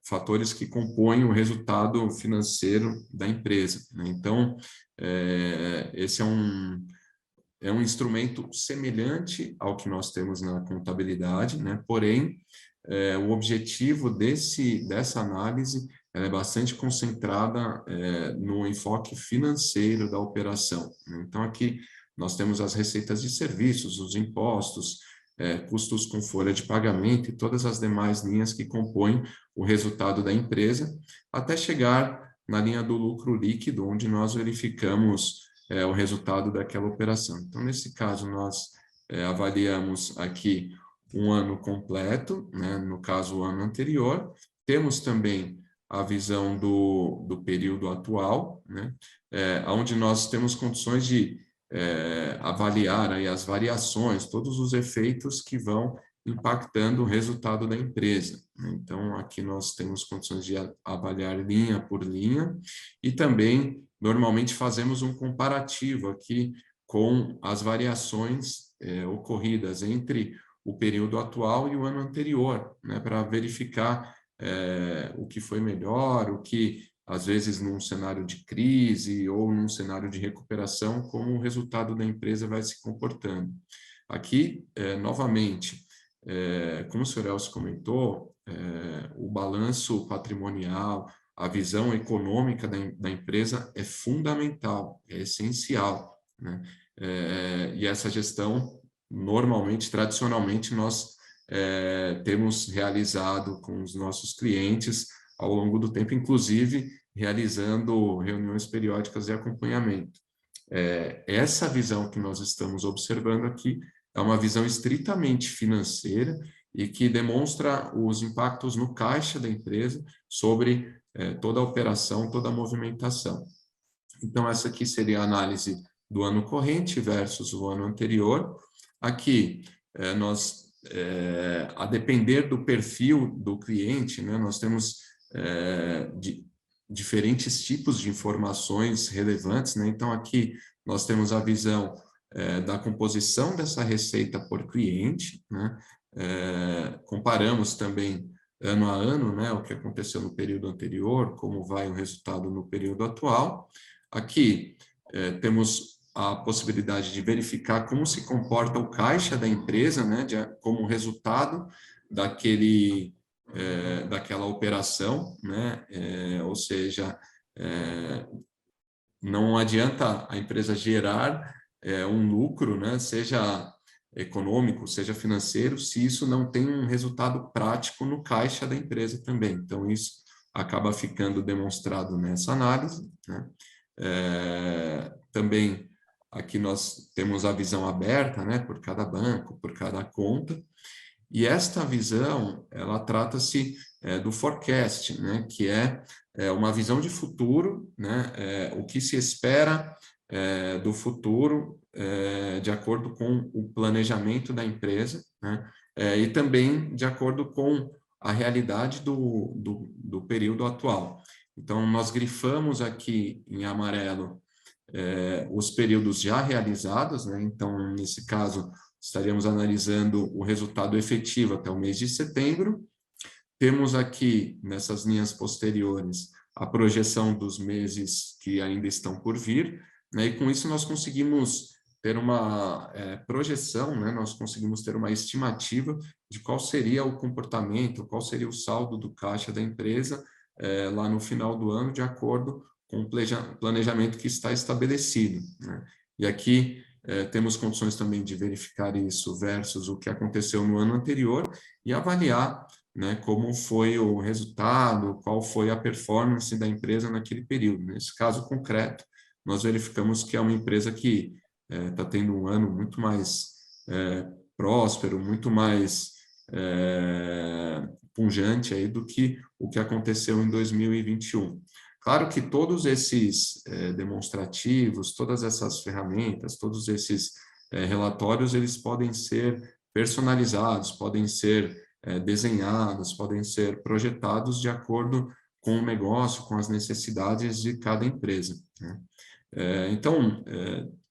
[SPEAKER 3] fatores que compõem o resultado financeiro da empresa, né? Então, esse é um instrumento semelhante ao que nós temos na contabilidade, né? Porém, o objetivo dessa análise é bastante concentrada no enfoque financeiro da operação, né? Então, aqui nós temos as receitas de serviços, os impostos, custos com folha de pagamento e todas as demais linhas que compõem o resultado da empresa, até chegar na linha do lucro líquido, onde nós verificamos o resultado daquela operação. Então, nesse caso, nós avaliamos aqui um ano completo, né? No caso, o ano anterior. Temos também a visão do período atual, né? Onde nós temos condições de avaliar aí as variações, todos os efeitos que vão impactando o resultado da empresa. Então, aqui nós temos condições de avaliar linha por linha e também, normalmente, fazemos um comparativo aqui com as variações ocorridas entre o período atual e o ano anterior, né, para verificar o que foi melhor, o que, às vezes, num cenário de crise ou num cenário de recuperação, como o resultado da empresa vai se comportando. Aqui, novamente, como o senhor Elcio comentou, o balanço patrimonial, a visão econômica da empresa é fundamental, é essencial, né? E essa gestão, normalmente, tradicionalmente, nós temos realizado com os nossos clientes ao longo do tempo, inclusive realizando reuniões periódicas de acompanhamento. Essa visão que nós estamos observando aqui é uma visão estritamente financeira e que demonstra os impactos no caixa da empresa sobre toda a operação, toda a movimentação. Então, essa aqui seria a análise do ano corrente versus o ano anterior. Aqui, a depender do perfil do cliente, né, nós temos diferentes tipos de informações relevantes, né? Então, aqui nós temos a visão da composição dessa receita por cliente, né? Comparamos também ano a ano, né, o que aconteceu no período anterior, como vai o resultado no período atual. Aqui temos a possibilidade de verificar como se comporta o caixa da empresa, né, como resultado daquela operação, né? Ou seja, não adianta a empresa gerar um lucro, né, seja econômico, seja financeiro, se isso não tem um resultado prático no caixa da empresa também. Então, isso acaba ficando demonstrado nessa análise, né? Também aqui nós temos a visão aberta, né, por cada banco, por cada conta, e esta visão, ela trata-se do forecast, né, que é uma visão de futuro, né, o que se espera do futuro de acordo com o planejamento da empresa, né, e também de acordo com a realidade do período atual. Então, nós grifamos aqui em amarelo os períodos já realizados, né? Então, nesse caso, estaríamos analisando o resultado efetivo até o mês de setembro. Temos aqui, nessas linhas posteriores, a projeção dos meses que ainda estão por vir, né? E com isso nós conseguimos ter uma projeção, né? Nós conseguimos ter uma estimativa de qual seria o comportamento, qual seria o saldo do caixa da empresa lá no final do ano, de acordo com o planejamento que está estabelecido, né? E aqui temos condições também de verificar isso versus o que aconteceu no ano anterior e avaliar, né, como foi o resultado, qual foi a performance da empresa naquele período. Nesse caso concreto, nós verificamos que é uma empresa que está tendo um ano muito mais próspero, muito mais pungente aí do que o que aconteceu em 2021. Claro que todos esses demonstrativos, todas essas ferramentas, todos esses relatórios, eles podem ser personalizados, podem ser desenhados, podem ser projetados de acordo com o negócio, com as necessidades de cada empresa, né? Então,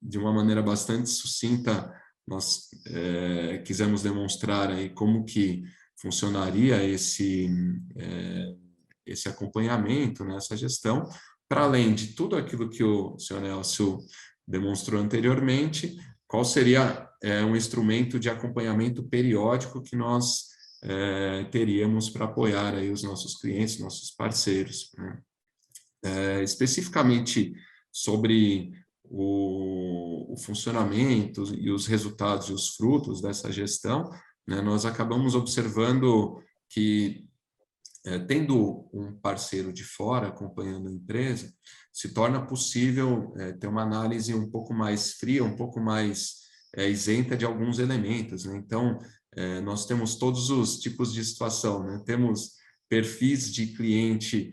[SPEAKER 3] de uma maneira bastante sucinta, nós quisemos demonstrar aí como que funcionaria esse acompanhamento, né, essa gestão, para além de tudo aquilo que o senhor Elcio demonstrou anteriormente, qual seria um instrumento de acompanhamento periódico que nós teríamos para apoiar aí os nossos clientes, nossos parceiros, né? Especificamente sobre o funcionamento e os resultados e os frutos dessa gestão, né, nós acabamos observando que, tendo um parceiro de fora acompanhando a empresa, se torna possível ter uma análise um pouco mais fria, um pouco mais isenta de alguns elementos, né? Então, nós temos todos os tipos de situação, né? Temos perfis de cliente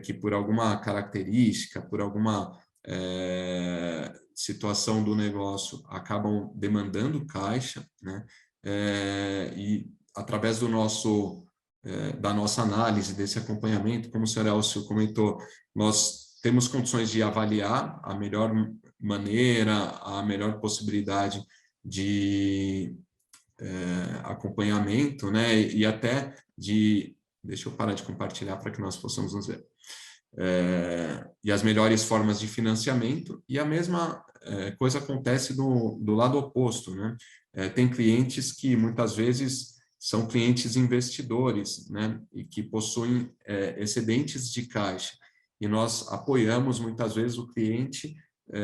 [SPEAKER 3] que, por alguma característica, por alguma situação do negócio, acabam demandando caixa, né? E através da nossa análise, desse acompanhamento, como o senhor Elcio comentou, nós temos condições de avaliar a melhor maneira, a melhor possibilidade de acompanhamento, né? E até de... Deixa eu parar de compartilhar para que nós possamos nos ver. E as melhores formas de financiamento, e a mesma coisa acontece do lado oposto, né? Tem clientes que muitas vezes são clientes investidores, né? E que possuem excedentes de caixa, e nós apoiamos muitas vezes o cliente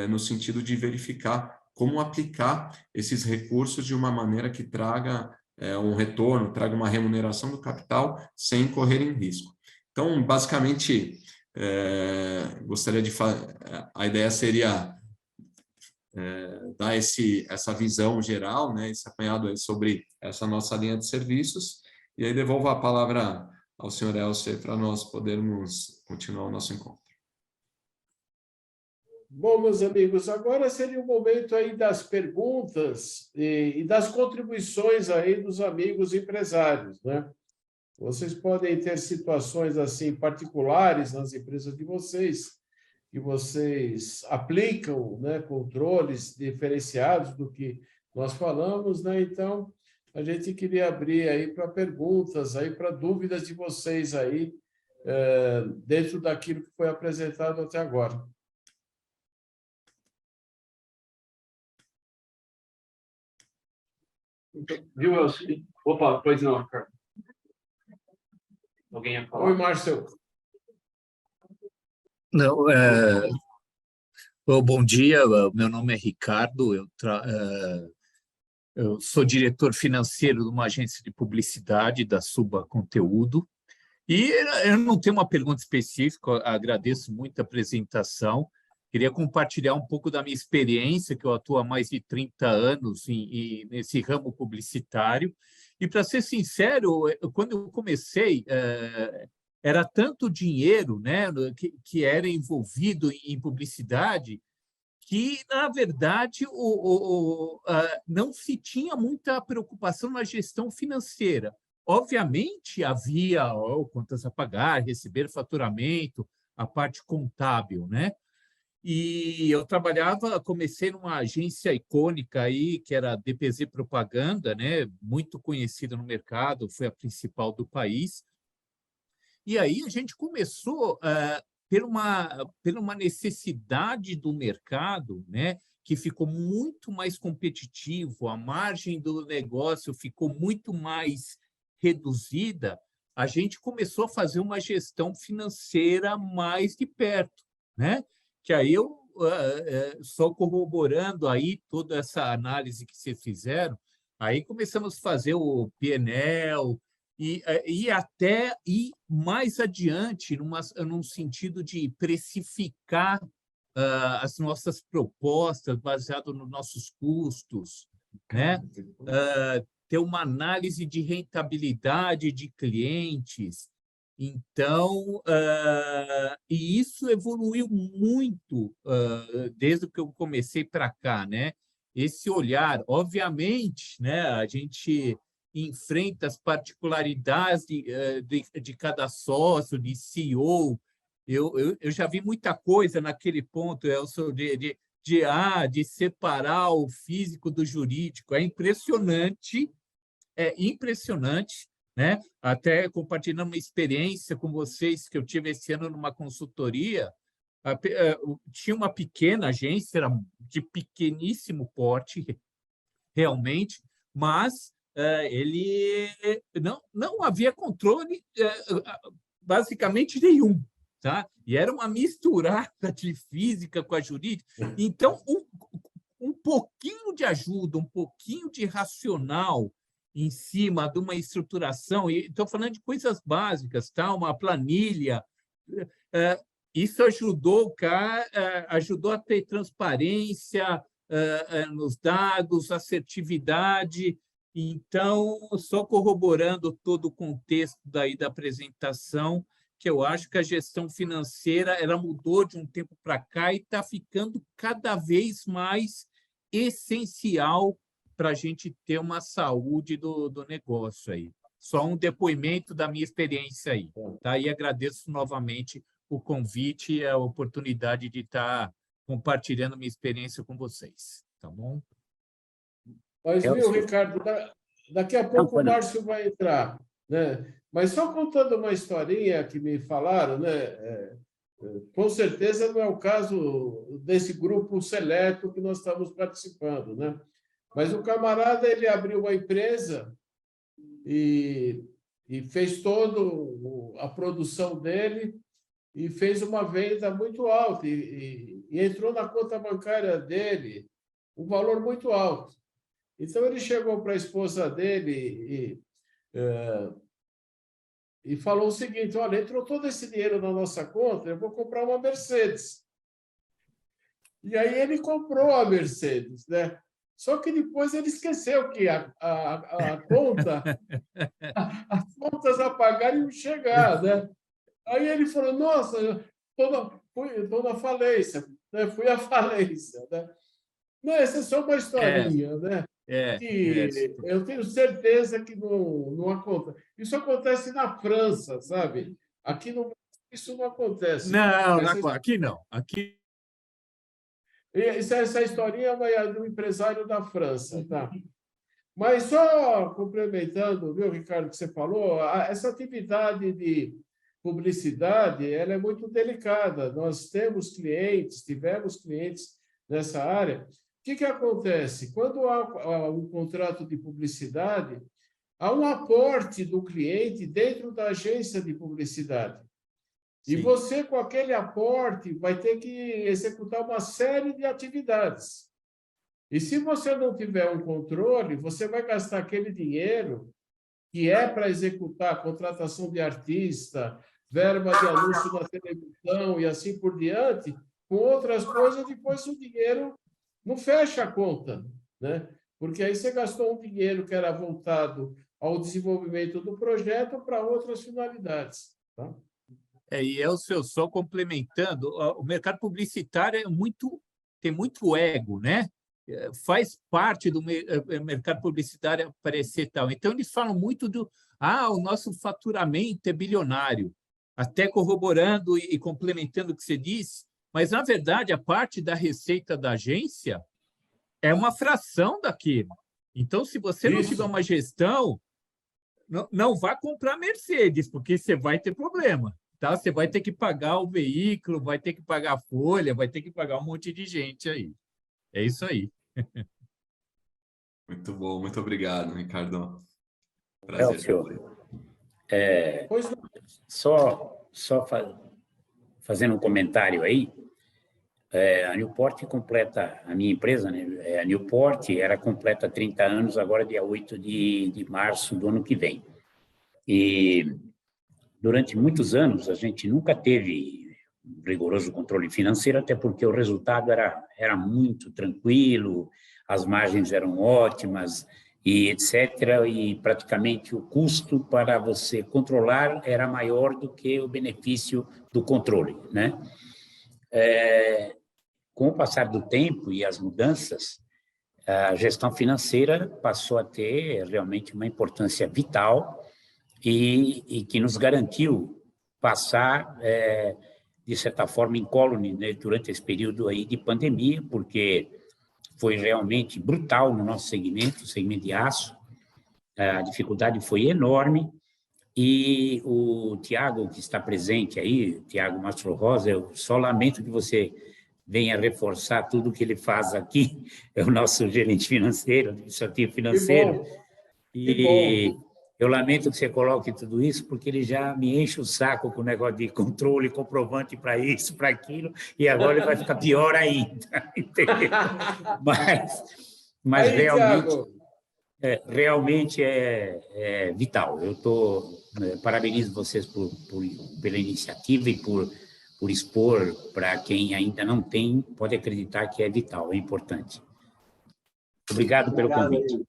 [SPEAKER 3] no sentido de verificar como aplicar esses recursos de uma maneira que traga um retorno, traga uma remuneração do capital sem correr em risco. Então, basicamente, gostaria de a ideia seria dar essa visão geral, né, esse apanhado aí sobre essa nossa linha de serviços, e aí devolvo a palavra ao senhor Elcio para nós podermos continuar o nosso encontro.
[SPEAKER 1] Bom, meus amigos, agora seria o momento aí das perguntas e das contribuições aí dos amigos empresários, né? Vocês podem ter situações assim particulares nas empresas de vocês, que vocês aplicam, né, controles diferenciados do que nós falamos, né? Então, a gente queria abrir aí para perguntas, aí para dúvidas de vocês aí, dentro daquilo que foi apresentado até agora.
[SPEAKER 5] Viu, Elcio? Opa, pois não, Ricardo. Alguém ia falar?
[SPEAKER 1] Oi, Márcio.
[SPEAKER 6] Não, bom dia, meu nome é Ricardo, eu sou diretor financeiro de uma agência de publicidade da Suba Conteúdo, e eu não tenho uma pergunta específica, agradeço muito a apresentação, queria compartilhar um pouco da minha experiência, que eu atuo há mais de 30 anos nesse ramo publicitário, e para ser sincero, quando eu comecei, era tanto dinheiro, né, que era envolvido em publicidade, que, na verdade, não se tinha muita preocupação na gestão financeira. Obviamente, havia contas a pagar, receber faturamento, a parte contábil, né? E eu comecei numa agência icônica aí, que era a DPZ Propaganda, né? Muito conhecida no mercado, foi a principal do país. E aí a gente começou por uma necessidade do mercado, né? Que ficou muito mais competitivo, a margem do negócio ficou muito mais reduzida, a gente começou a fazer uma gestão financeira mais de perto, né? Que aí eu só corroborando aí toda essa análise que vocês fizeram, aí começamos a fazer o PNL e até ir mais adiante num sentido de precificar as nossas propostas baseado nos nossos custos, né? Ter uma análise de rentabilidade de clientes. Então, e isso evoluiu muito desde que eu comecei para cá, né? Esse olhar, obviamente, né? A gente enfrenta as particularidades de cada sócio, de CEO. Eu já vi muita coisa naquele ponto, Elcio, de separar o físico do jurídico. É impressionante, né? Até compartilhando uma experiência com vocês que eu tive esse ano numa consultoria. Tinha uma pequena agência, era de pequeníssimo porte, realmente, mas ele não havia controle basicamente nenhum, tá? E era uma misturada de física com a jurídica. Então, um pouquinho de ajuda, um pouquinho de racional em cima de uma estruturação, e estou falando de coisas básicas, tá? Uma planilha, isso ajudou a ter transparência nos dados, assertividade. Então, só corroborando todo o contexto daí da apresentação, que eu acho que a gestão financeira ela mudou de um tempo para cá e está ficando cada vez mais essencial para a gente ter uma saúde do negócio aí. Só um depoimento da minha experiência aí, tá? E agradeço novamente o convite e a oportunidade de estar compartilhando minha experiência com vocês, tá bom?
[SPEAKER 1] Mas, viu, Ricardo, daqui a pouco o Márcio vai entrar, né? Mas só contando uma historinha que me falaram, né? Com certeza não é o caso desse grupo seleto que nós estamos participando, né? Mas o camarada ele abriu uma empresa e fez toda a produção dele e fez uma venda muito alta e entrou na conta bancária dele um valor muito alto. Então, ele chegou para a esposa dele e falou o seguinte: olha, entrou todo esse dinheiro na nossa conta, eu vou comprar uma Mercedes. E aí ele comprou a Mercedes, né? Só que depois ele esqueceu que a conta, as contas a pagar iam chegar, né? Aí ele falou: nossa, estou na falência, né? Fui à falência, né? Não, essa é só uma historinha, né? Que eu tenho certeza que não acontece. Isso acontece na França, sabe? Aqui no Brasil isso não acontece.
[SPEAKER 6] Não, aqui não. Aqui...
[SPEAKER 1] Essa historinha é do empresário da França, tá? Mas só complementando, viu, Ricardo, que você falou, essa atividade de publicidade, ela é muito delicada. Nós tivemos clientes nessa área. O que acontece? Quando há um contrato de publicidade, há um aporte do cliente dentro da agência de publicidade. Sim. E você, com aquele aporte, vai ter que executar uma série de atividades. E se você não tiver um controle, você vai gastar aquele dinheiro que é para executar a contratação de artista, verba de anúncio na televisão e assim por diante, com outras coisas, depois o dinheiro não fecha a conta, né? Porque aí você gastou um dinheiro que era voltado ao desenvolvimento do projeto para outras finalidades. Tá?
[SPEAKER 6] E Elcio, só complementando, o mercado publicitário tem muito ego, né? Faz parte do mercado publicitário aparecer tal. Então, eles falam muito o nosso faturamento é bilionário, até corroborando e complementando o que você disse. Mas, na verdade, a parte da receita da agência é uma fração daquilo. Então, se você não tiver uma gestão, não vá comprar Mercedes, porque você vai ter problema. Tá? Você vai ter que pagar o veículo, vai ter que pagar a folha, vai ter que pagar um monte de gente aí. É isso aí.
[SPEAKER 3] Muito bom, muito obrigado, Ricardo. Prazer.
[SPEAKER 2] Só fazendo um comentário aí, A Newport completa, a minha empresa, né? A Newport era completa 30 anos, agora dia 8 de março do ano que vem. E durante muitos anos a gente nunca teve um rigoroso controle financeiro, até porque o resultado era muito tranquilo, as margens eram ótimas, e etc. E praticamente o custo para você controlar era maior do que o benefício do controle, né? Com o passar do tempo e as mudanças, a gestão financeira passou a ter realmente uma importância vital e que nos garantiu passar, de certa forma, incólume, né, durante esse período aí de pandemia, porque foi realmente brutal no nosso segmento, o segmento de aço. A dificuldade foi enorme e o Tiago, que está presente aí, Tiago Mastro Rosa, eu só lamento que você venha reforçar tudo o que ele faz aqui, é o nosso gerente financeiro, administrativo financeiro, e eu lamento que você coloque tudo isso, porque ele já me enche o saco com o negócio de controle, comprovante para isso, para aquilo, e agora ele vai ficar pior ainda, entendeu? Mas
[SPEAKER 1] Aí,
[SPEAKER 2] realmente,
[SPEAKER 1] Tiago,
[SPEAKER 2] realmente é vital. Parabenizo vocês pela iniciativa e por expor para quem ainda não tem, pode acreditar que é vital, é importante. Obrigado pelo convite.
[SPEAKER 7] Aí.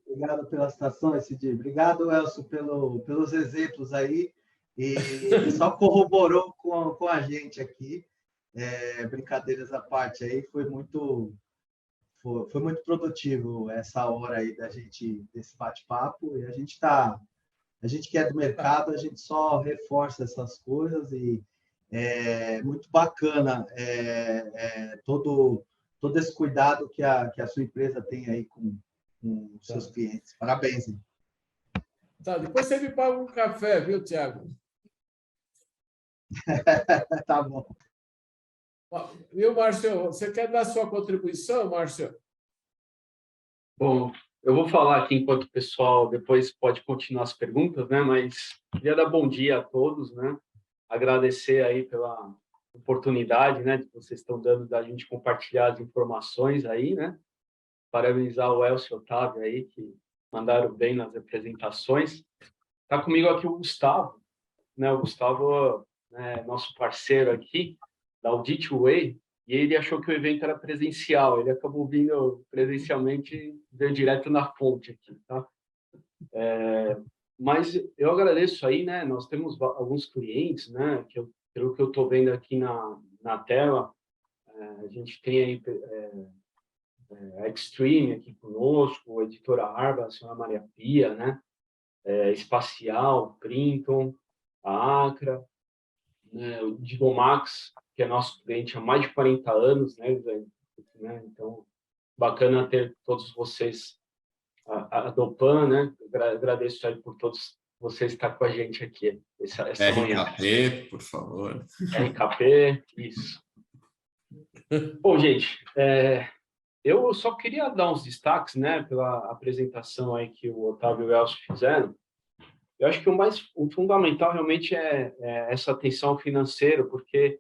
[SPEAKER 7] Obrigado pela citação, Cid. Obrigado, Elcio, pelos exemplos aí. E ele só corroborou com a gente aqui. Brincadeiras à parte aí, foi muito produtivo essa hora aí desse bate-papo. E a gente que é do mercado, a gente só reforça essas coisas e é muito bacana todo esse cuidado que a sua empresa tem aí com seus clientes. Parabéns. Hein?
[SPEAKER 1] Tá, depois você me paga um café, viu, Tiago?
[SPEAKER 7] Tá bom.
[SPEAKER 1] Viu, Márcio? Você quer dar sua contribuição, Márcio?
[SPEAKER 5] Bom, eu vou falar aqui enquanto o pessoal depois pode continuar as perguntas, né? Mas queria dar bom dia a todos, né? Agradecer aí pela oportunidade, né? Que vocês estão dando da gente compartilhar as informações aí, né? Parabenizar o Elcio e o Otávio aí, que mandaram bem nas apresentações. Está comigo aqui o Gustavo, né? O Gustavo é nosso parceiro aqui, da Audit Way, e ele achou que o evento era presencial, ele acabou vindo presencialmente e veio direto na fonte aqui, tá? Mas eu agradeço aí, né? Nós temos alguns clientes, né? Pelo que eu estou vendo aqui na tela, a gente tem aí a Extreme aqui conosco, a Editora Arba, a senhora Maria Pia, né? Espacial, Printon, a Acra, né? O Digomax, que é nosso cliente há mais de 40 anos, né? Então, bacana ter todos vocês, a Dopan, né? Agradeço aí por todos vocês estar com a gente aqui essa manhã.
[SPEAKER 3] RKP, por favor.
[SPEAKER 5] RKP, isso. Bom, gente, eu só queria dar uns destaques, né, pela apresentação aí que o Otávio e o Elcio fizeram. Eu acho que o fundamental realmente é essa atenção ao financeiro, porque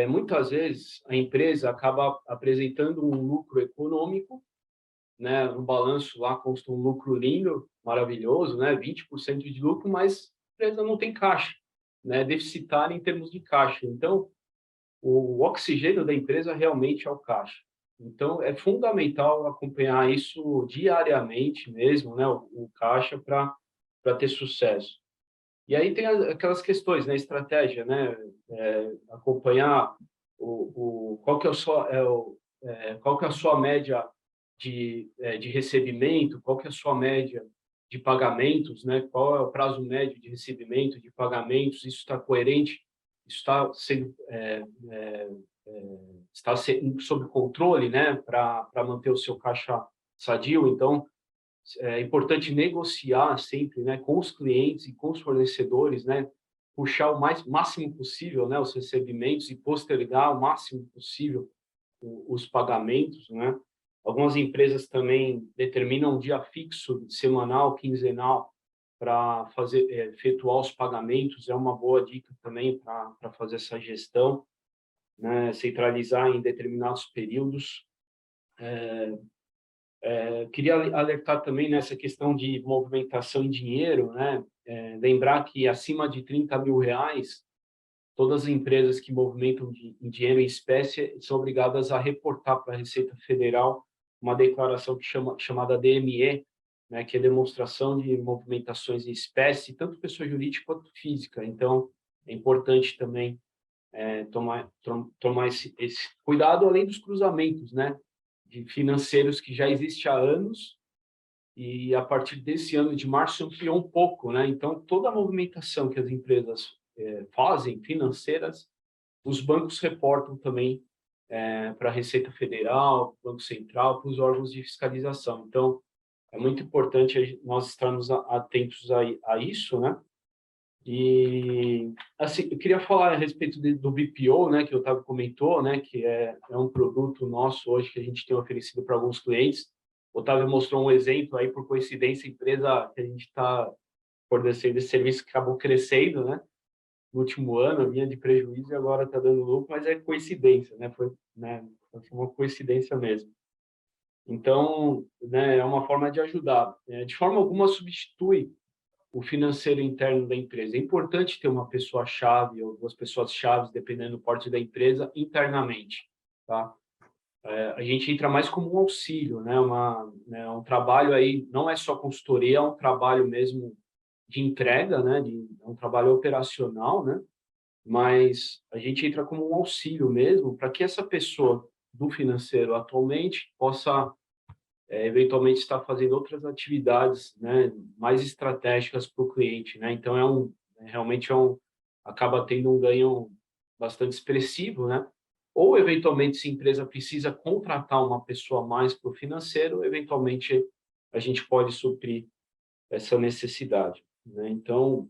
[SPEAKER 5] muitas vezes a empresa acaba apresentando um lucro econômico, né, no balanço lá consta um lucro lindo, maravilhoso, né, 20% de lucro, mas a empresa não tem caixa, né, deficitária em termos de caixa. Então, o oxigênio da empresa realmente é o caixa. Então, é fundamental acompanhar isso diariamente mesmo, né, o caixa, para ter sucesso. E aí tem aquelas questões, né, estratégia, né, acompanhar qual que é a sua média de recebimento, qual que é a sua média de pagamentos, né, qual é o prazo médio de recebimento, de pagamentos, isso está coerente, isso está sob controle, né, para manter o seu caixa sadio. Então, é importante negociar sempre, né, com os clientes e com os fornecedores, né, puxar o máximo possível, né, os recebimentos e postergar o máximo possível os pagamentos, né. Algumas empresas também determinam um dia fixo, semanal, quinzenal, para efetuar os pagamentos. É uma boa dica também para fazer essa gestão. né, centralizar em determinados períodos. Queria alertar também nessa questão de movimentação em dinheiro, né? Lembrar que acima de R$ 30.000, todas as empresas que movimentam em dinheiro em espécie são obrigadas a reportar para a Receita Federal uma declaração chamada DME, né, que é demonstração de movimentações em espécie, tanto pessoa jurídica quanto física. Então, é importante também tomar esse cuidado, além dos cruzamentos, né, de financeiros que já existe há anos, e a partir desse ano de março ampliou um pouco, né? Então, toda a movimentação que as empresas fazem, financeiras, os bancos reportam também para a Receita Federal, Banco Central, para os órgãos de fiscalização. Então, é muito importante nós estarmos atentos a isso, né? E, assim, eu queria falar a respeito do BPO, né, que o Otávio comentou, né, que é um produto nosso hoje que a gente tem oferecido para alguns clientes. O Otávio mostrou um exemplo aí, por coincidência, a empresa que a gente está fornecendo esse serviço que acabou crescendo, né, no último ano, vinha de prejuízo e agora está dando lucro, mas é coincidência, né, foi uma coincidência mesmo. Então, né, é uma forma de ajudar. De forma alguma substitui o financeiro interno da empresa. É importante ter uma pessoa-chave ou duas pessoas-chave, dependendo do porte da empresa, internamente, tá? A gente entra mais como um auxílio, né? Um trabalho aí, não é só consultoria, é um trabalho mesmo de entrega, né? É um trabalho operacional, né? Mas a gente entra como um auxílio mesmo para que essa pessoa do financeiro atualmente possa eventualmente estar fazendo outras atividades, né, mais estratégicas para o cliente, né? Então realmente acaba tendo um ganho bastante expressivo, né? Ou eventualmente se a empresa precisa contratar uma pessoa a mais para o financeiro, eventualmente a gente pode suprir essa necessidade, né? Então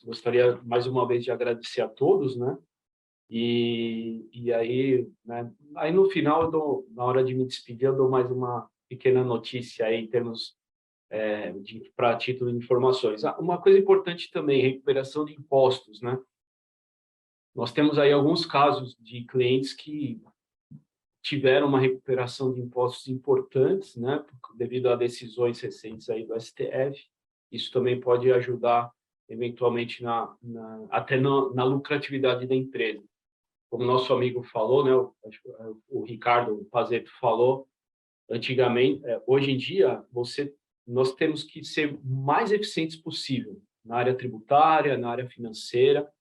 [SPEAKER 5] gostaria mais uma vez de agradecer a todos, né? E aí, né, aí no final, na hora de me despedir, eu dou mais uma pequena notícia aí em termos para título de informações. Uma coisa importante também, recuperação de impostos, né? Nós temos aí alguns casos de clientes que tiveram uma recuperação de impostos importantes, né, devido a decisões recentes aí do STF. Isso também pode ajudar eventualmente até na lucratividade da empresa. Como nosso amigo falou, né, o Ricardo Pazeto falou, antigamente, hoje em dia, nós temos que ser o mais eficientes possível na área tributária, na área financeira.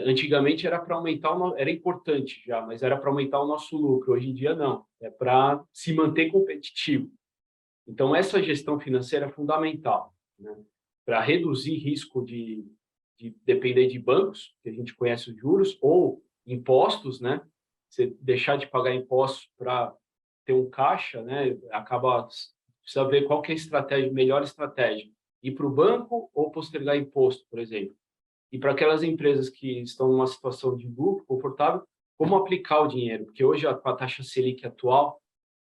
[SPEAKER 5] Antigamente era para aumentar, era importante já, mas era para aumentar o nosso lucro. Hoje em dia não, é para se manter competitivo. Então essa gestão financeira é fundamental, né, para reduzir risco de depender de bancos, que a gente conhece os juros, ou impostos, né? Você deixar de pagar impostos para ter um caixa, né? Precisa ver qual que é a estratégia, melhor estratégia. Ir para o banco ou postergar imposto, por exemplo. E para aquelas empresas que estão numa situação de lucro confortável, como aplicar o dinheiro? Porque hoje, com a taxa Selic atual,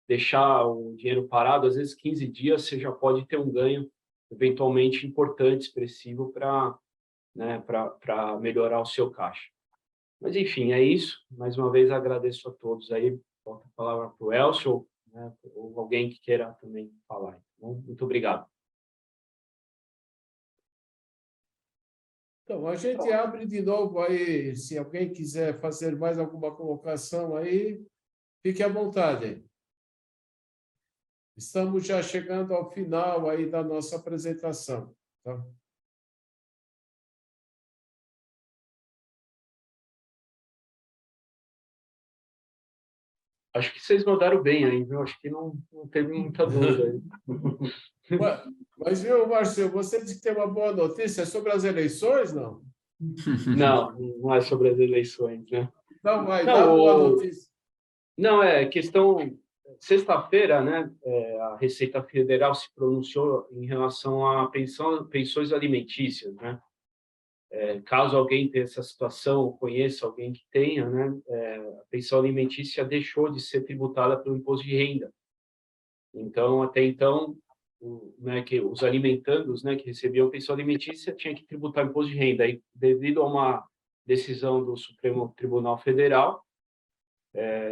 [SPEAKER 5] deixar o dinheiro parado, às vezes 15 dias, você já pode ter um ganho eventualmente importante, expressivo, para, né, para melhorar o seu caixa. Mas, enfim, é isso. Mais uma vez, agradeço a todos aí. Volto a palavra para o Elcio, né, ou alguém que queira também falar. Então, muito obrigado.
[SPEAKER 1] Então, a gente abre de novo aí, se alguém quiser fazer mais alguma colocação aí, fique à vontade. Estamos já chegando ao final aí da nossa apresentação, tá?
[SPEAKER 5] Acho que vocês mandaram bem aí, viu? Acho que não teve muita dúvida aí.
[SPEAKER 1] Mas, viu, Márcio, você disse que tem uma boa notícia sobre as eleições, não?
[SPEAKER 5] Não é sobre as eleições, né?
[SPEAKER 1] Não, vai dar boa notícia.
[SPEAKER 5] Não, questão... Sexta-feira, né, a Receita Federal se pronunciou em relação a pensões alimentícias, né? Caso alguém tenha essa situação, ou conheça alguém que tenha, né, a pensão alimentícia deixou de ser tributada pelo imposto de renda. Então, até então, né, que os alimentandos, né, que recebiam pensão alimentícia tinham que tributar imposto de renda. E devido a uma decisão do Supremo Tribunal Federal,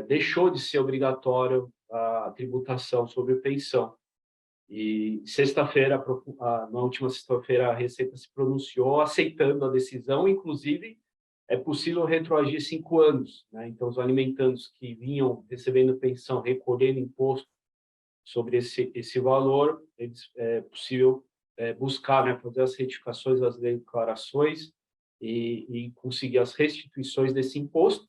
[SPEAKER 5] deixou de ser obrigatório a tributação sobre pensão. E sexta-feira, na última sexta-feira, a Receita se pronunciou aceitando a decisão, inclusive é possível retroagir 5 anos, né? Então, os alimentandos que vinham recebendo pensão, recolhendo imposto sobre esse valor, é possível buscar, né, fazer as retificações das declarações e conseguir as restituições desse imposto,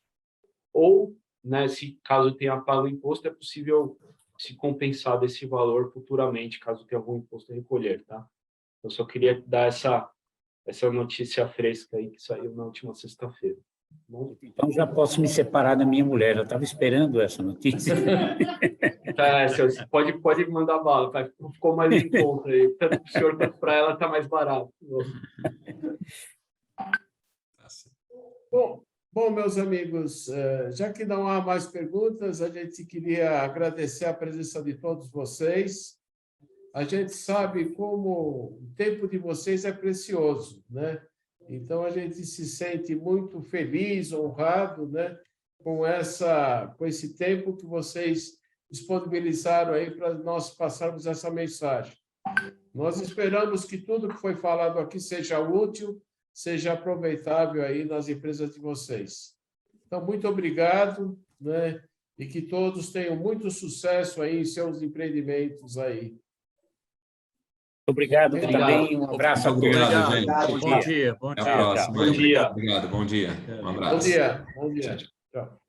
[SPEAKER 5] ou, né, se caso tenha pago o imposto, é possível se compensar desse valor futuramente, caso tenha algum imposto a recolher, tá? Eu só queria dar essa notícia fresca aí que saiu na última sexta-feira. Bom,
[SPEAKER 2] Então, já posso me separar da minha mulher. Eu estava esperando essa notícia.
[SPEAKER 5] você pode mandar bala, tá? Ficou mais em conta aí. Tanto para o senhor quanto para ela está mais barato.
[SPEAKER 1] Bom, meus amigos, já que não há mais perguntas, a gente queria agradecer a presença de todos vocês. A gente sabe como o tempo de vocês é precioso, né? Então, a gente se sente muito feliz, honrado, né, com esse tempo que vocês disponibilizaram aí para nós passarmos essa mensagem. Nós esperamos que tudo que foi falado aqui seja útil, seja aproveitável aí nas empresas de vocês. Então, muito obrigado, né, e que todos tenham muito sucesso aí em seus empreendimentos aí.
[SPEAKER 2] Obrigado também. Um abraço a todos.
[SPEAKER 3] Obrigado, gente.
[SPEAKER 6] Bom dia, bom
[SPEAKER 3] Até a
[SPEAKER 6] dia.
[SPEAKER 3] próxima.
[SPEAKER 5] Bom dia.
[SPEAKER 3] Obrigado, bom dia. Um
[SPEAKER 1] Bom
[SPEAKER 3] abraço.
[SPEAKER 1] dia. Bom dia. Tchau.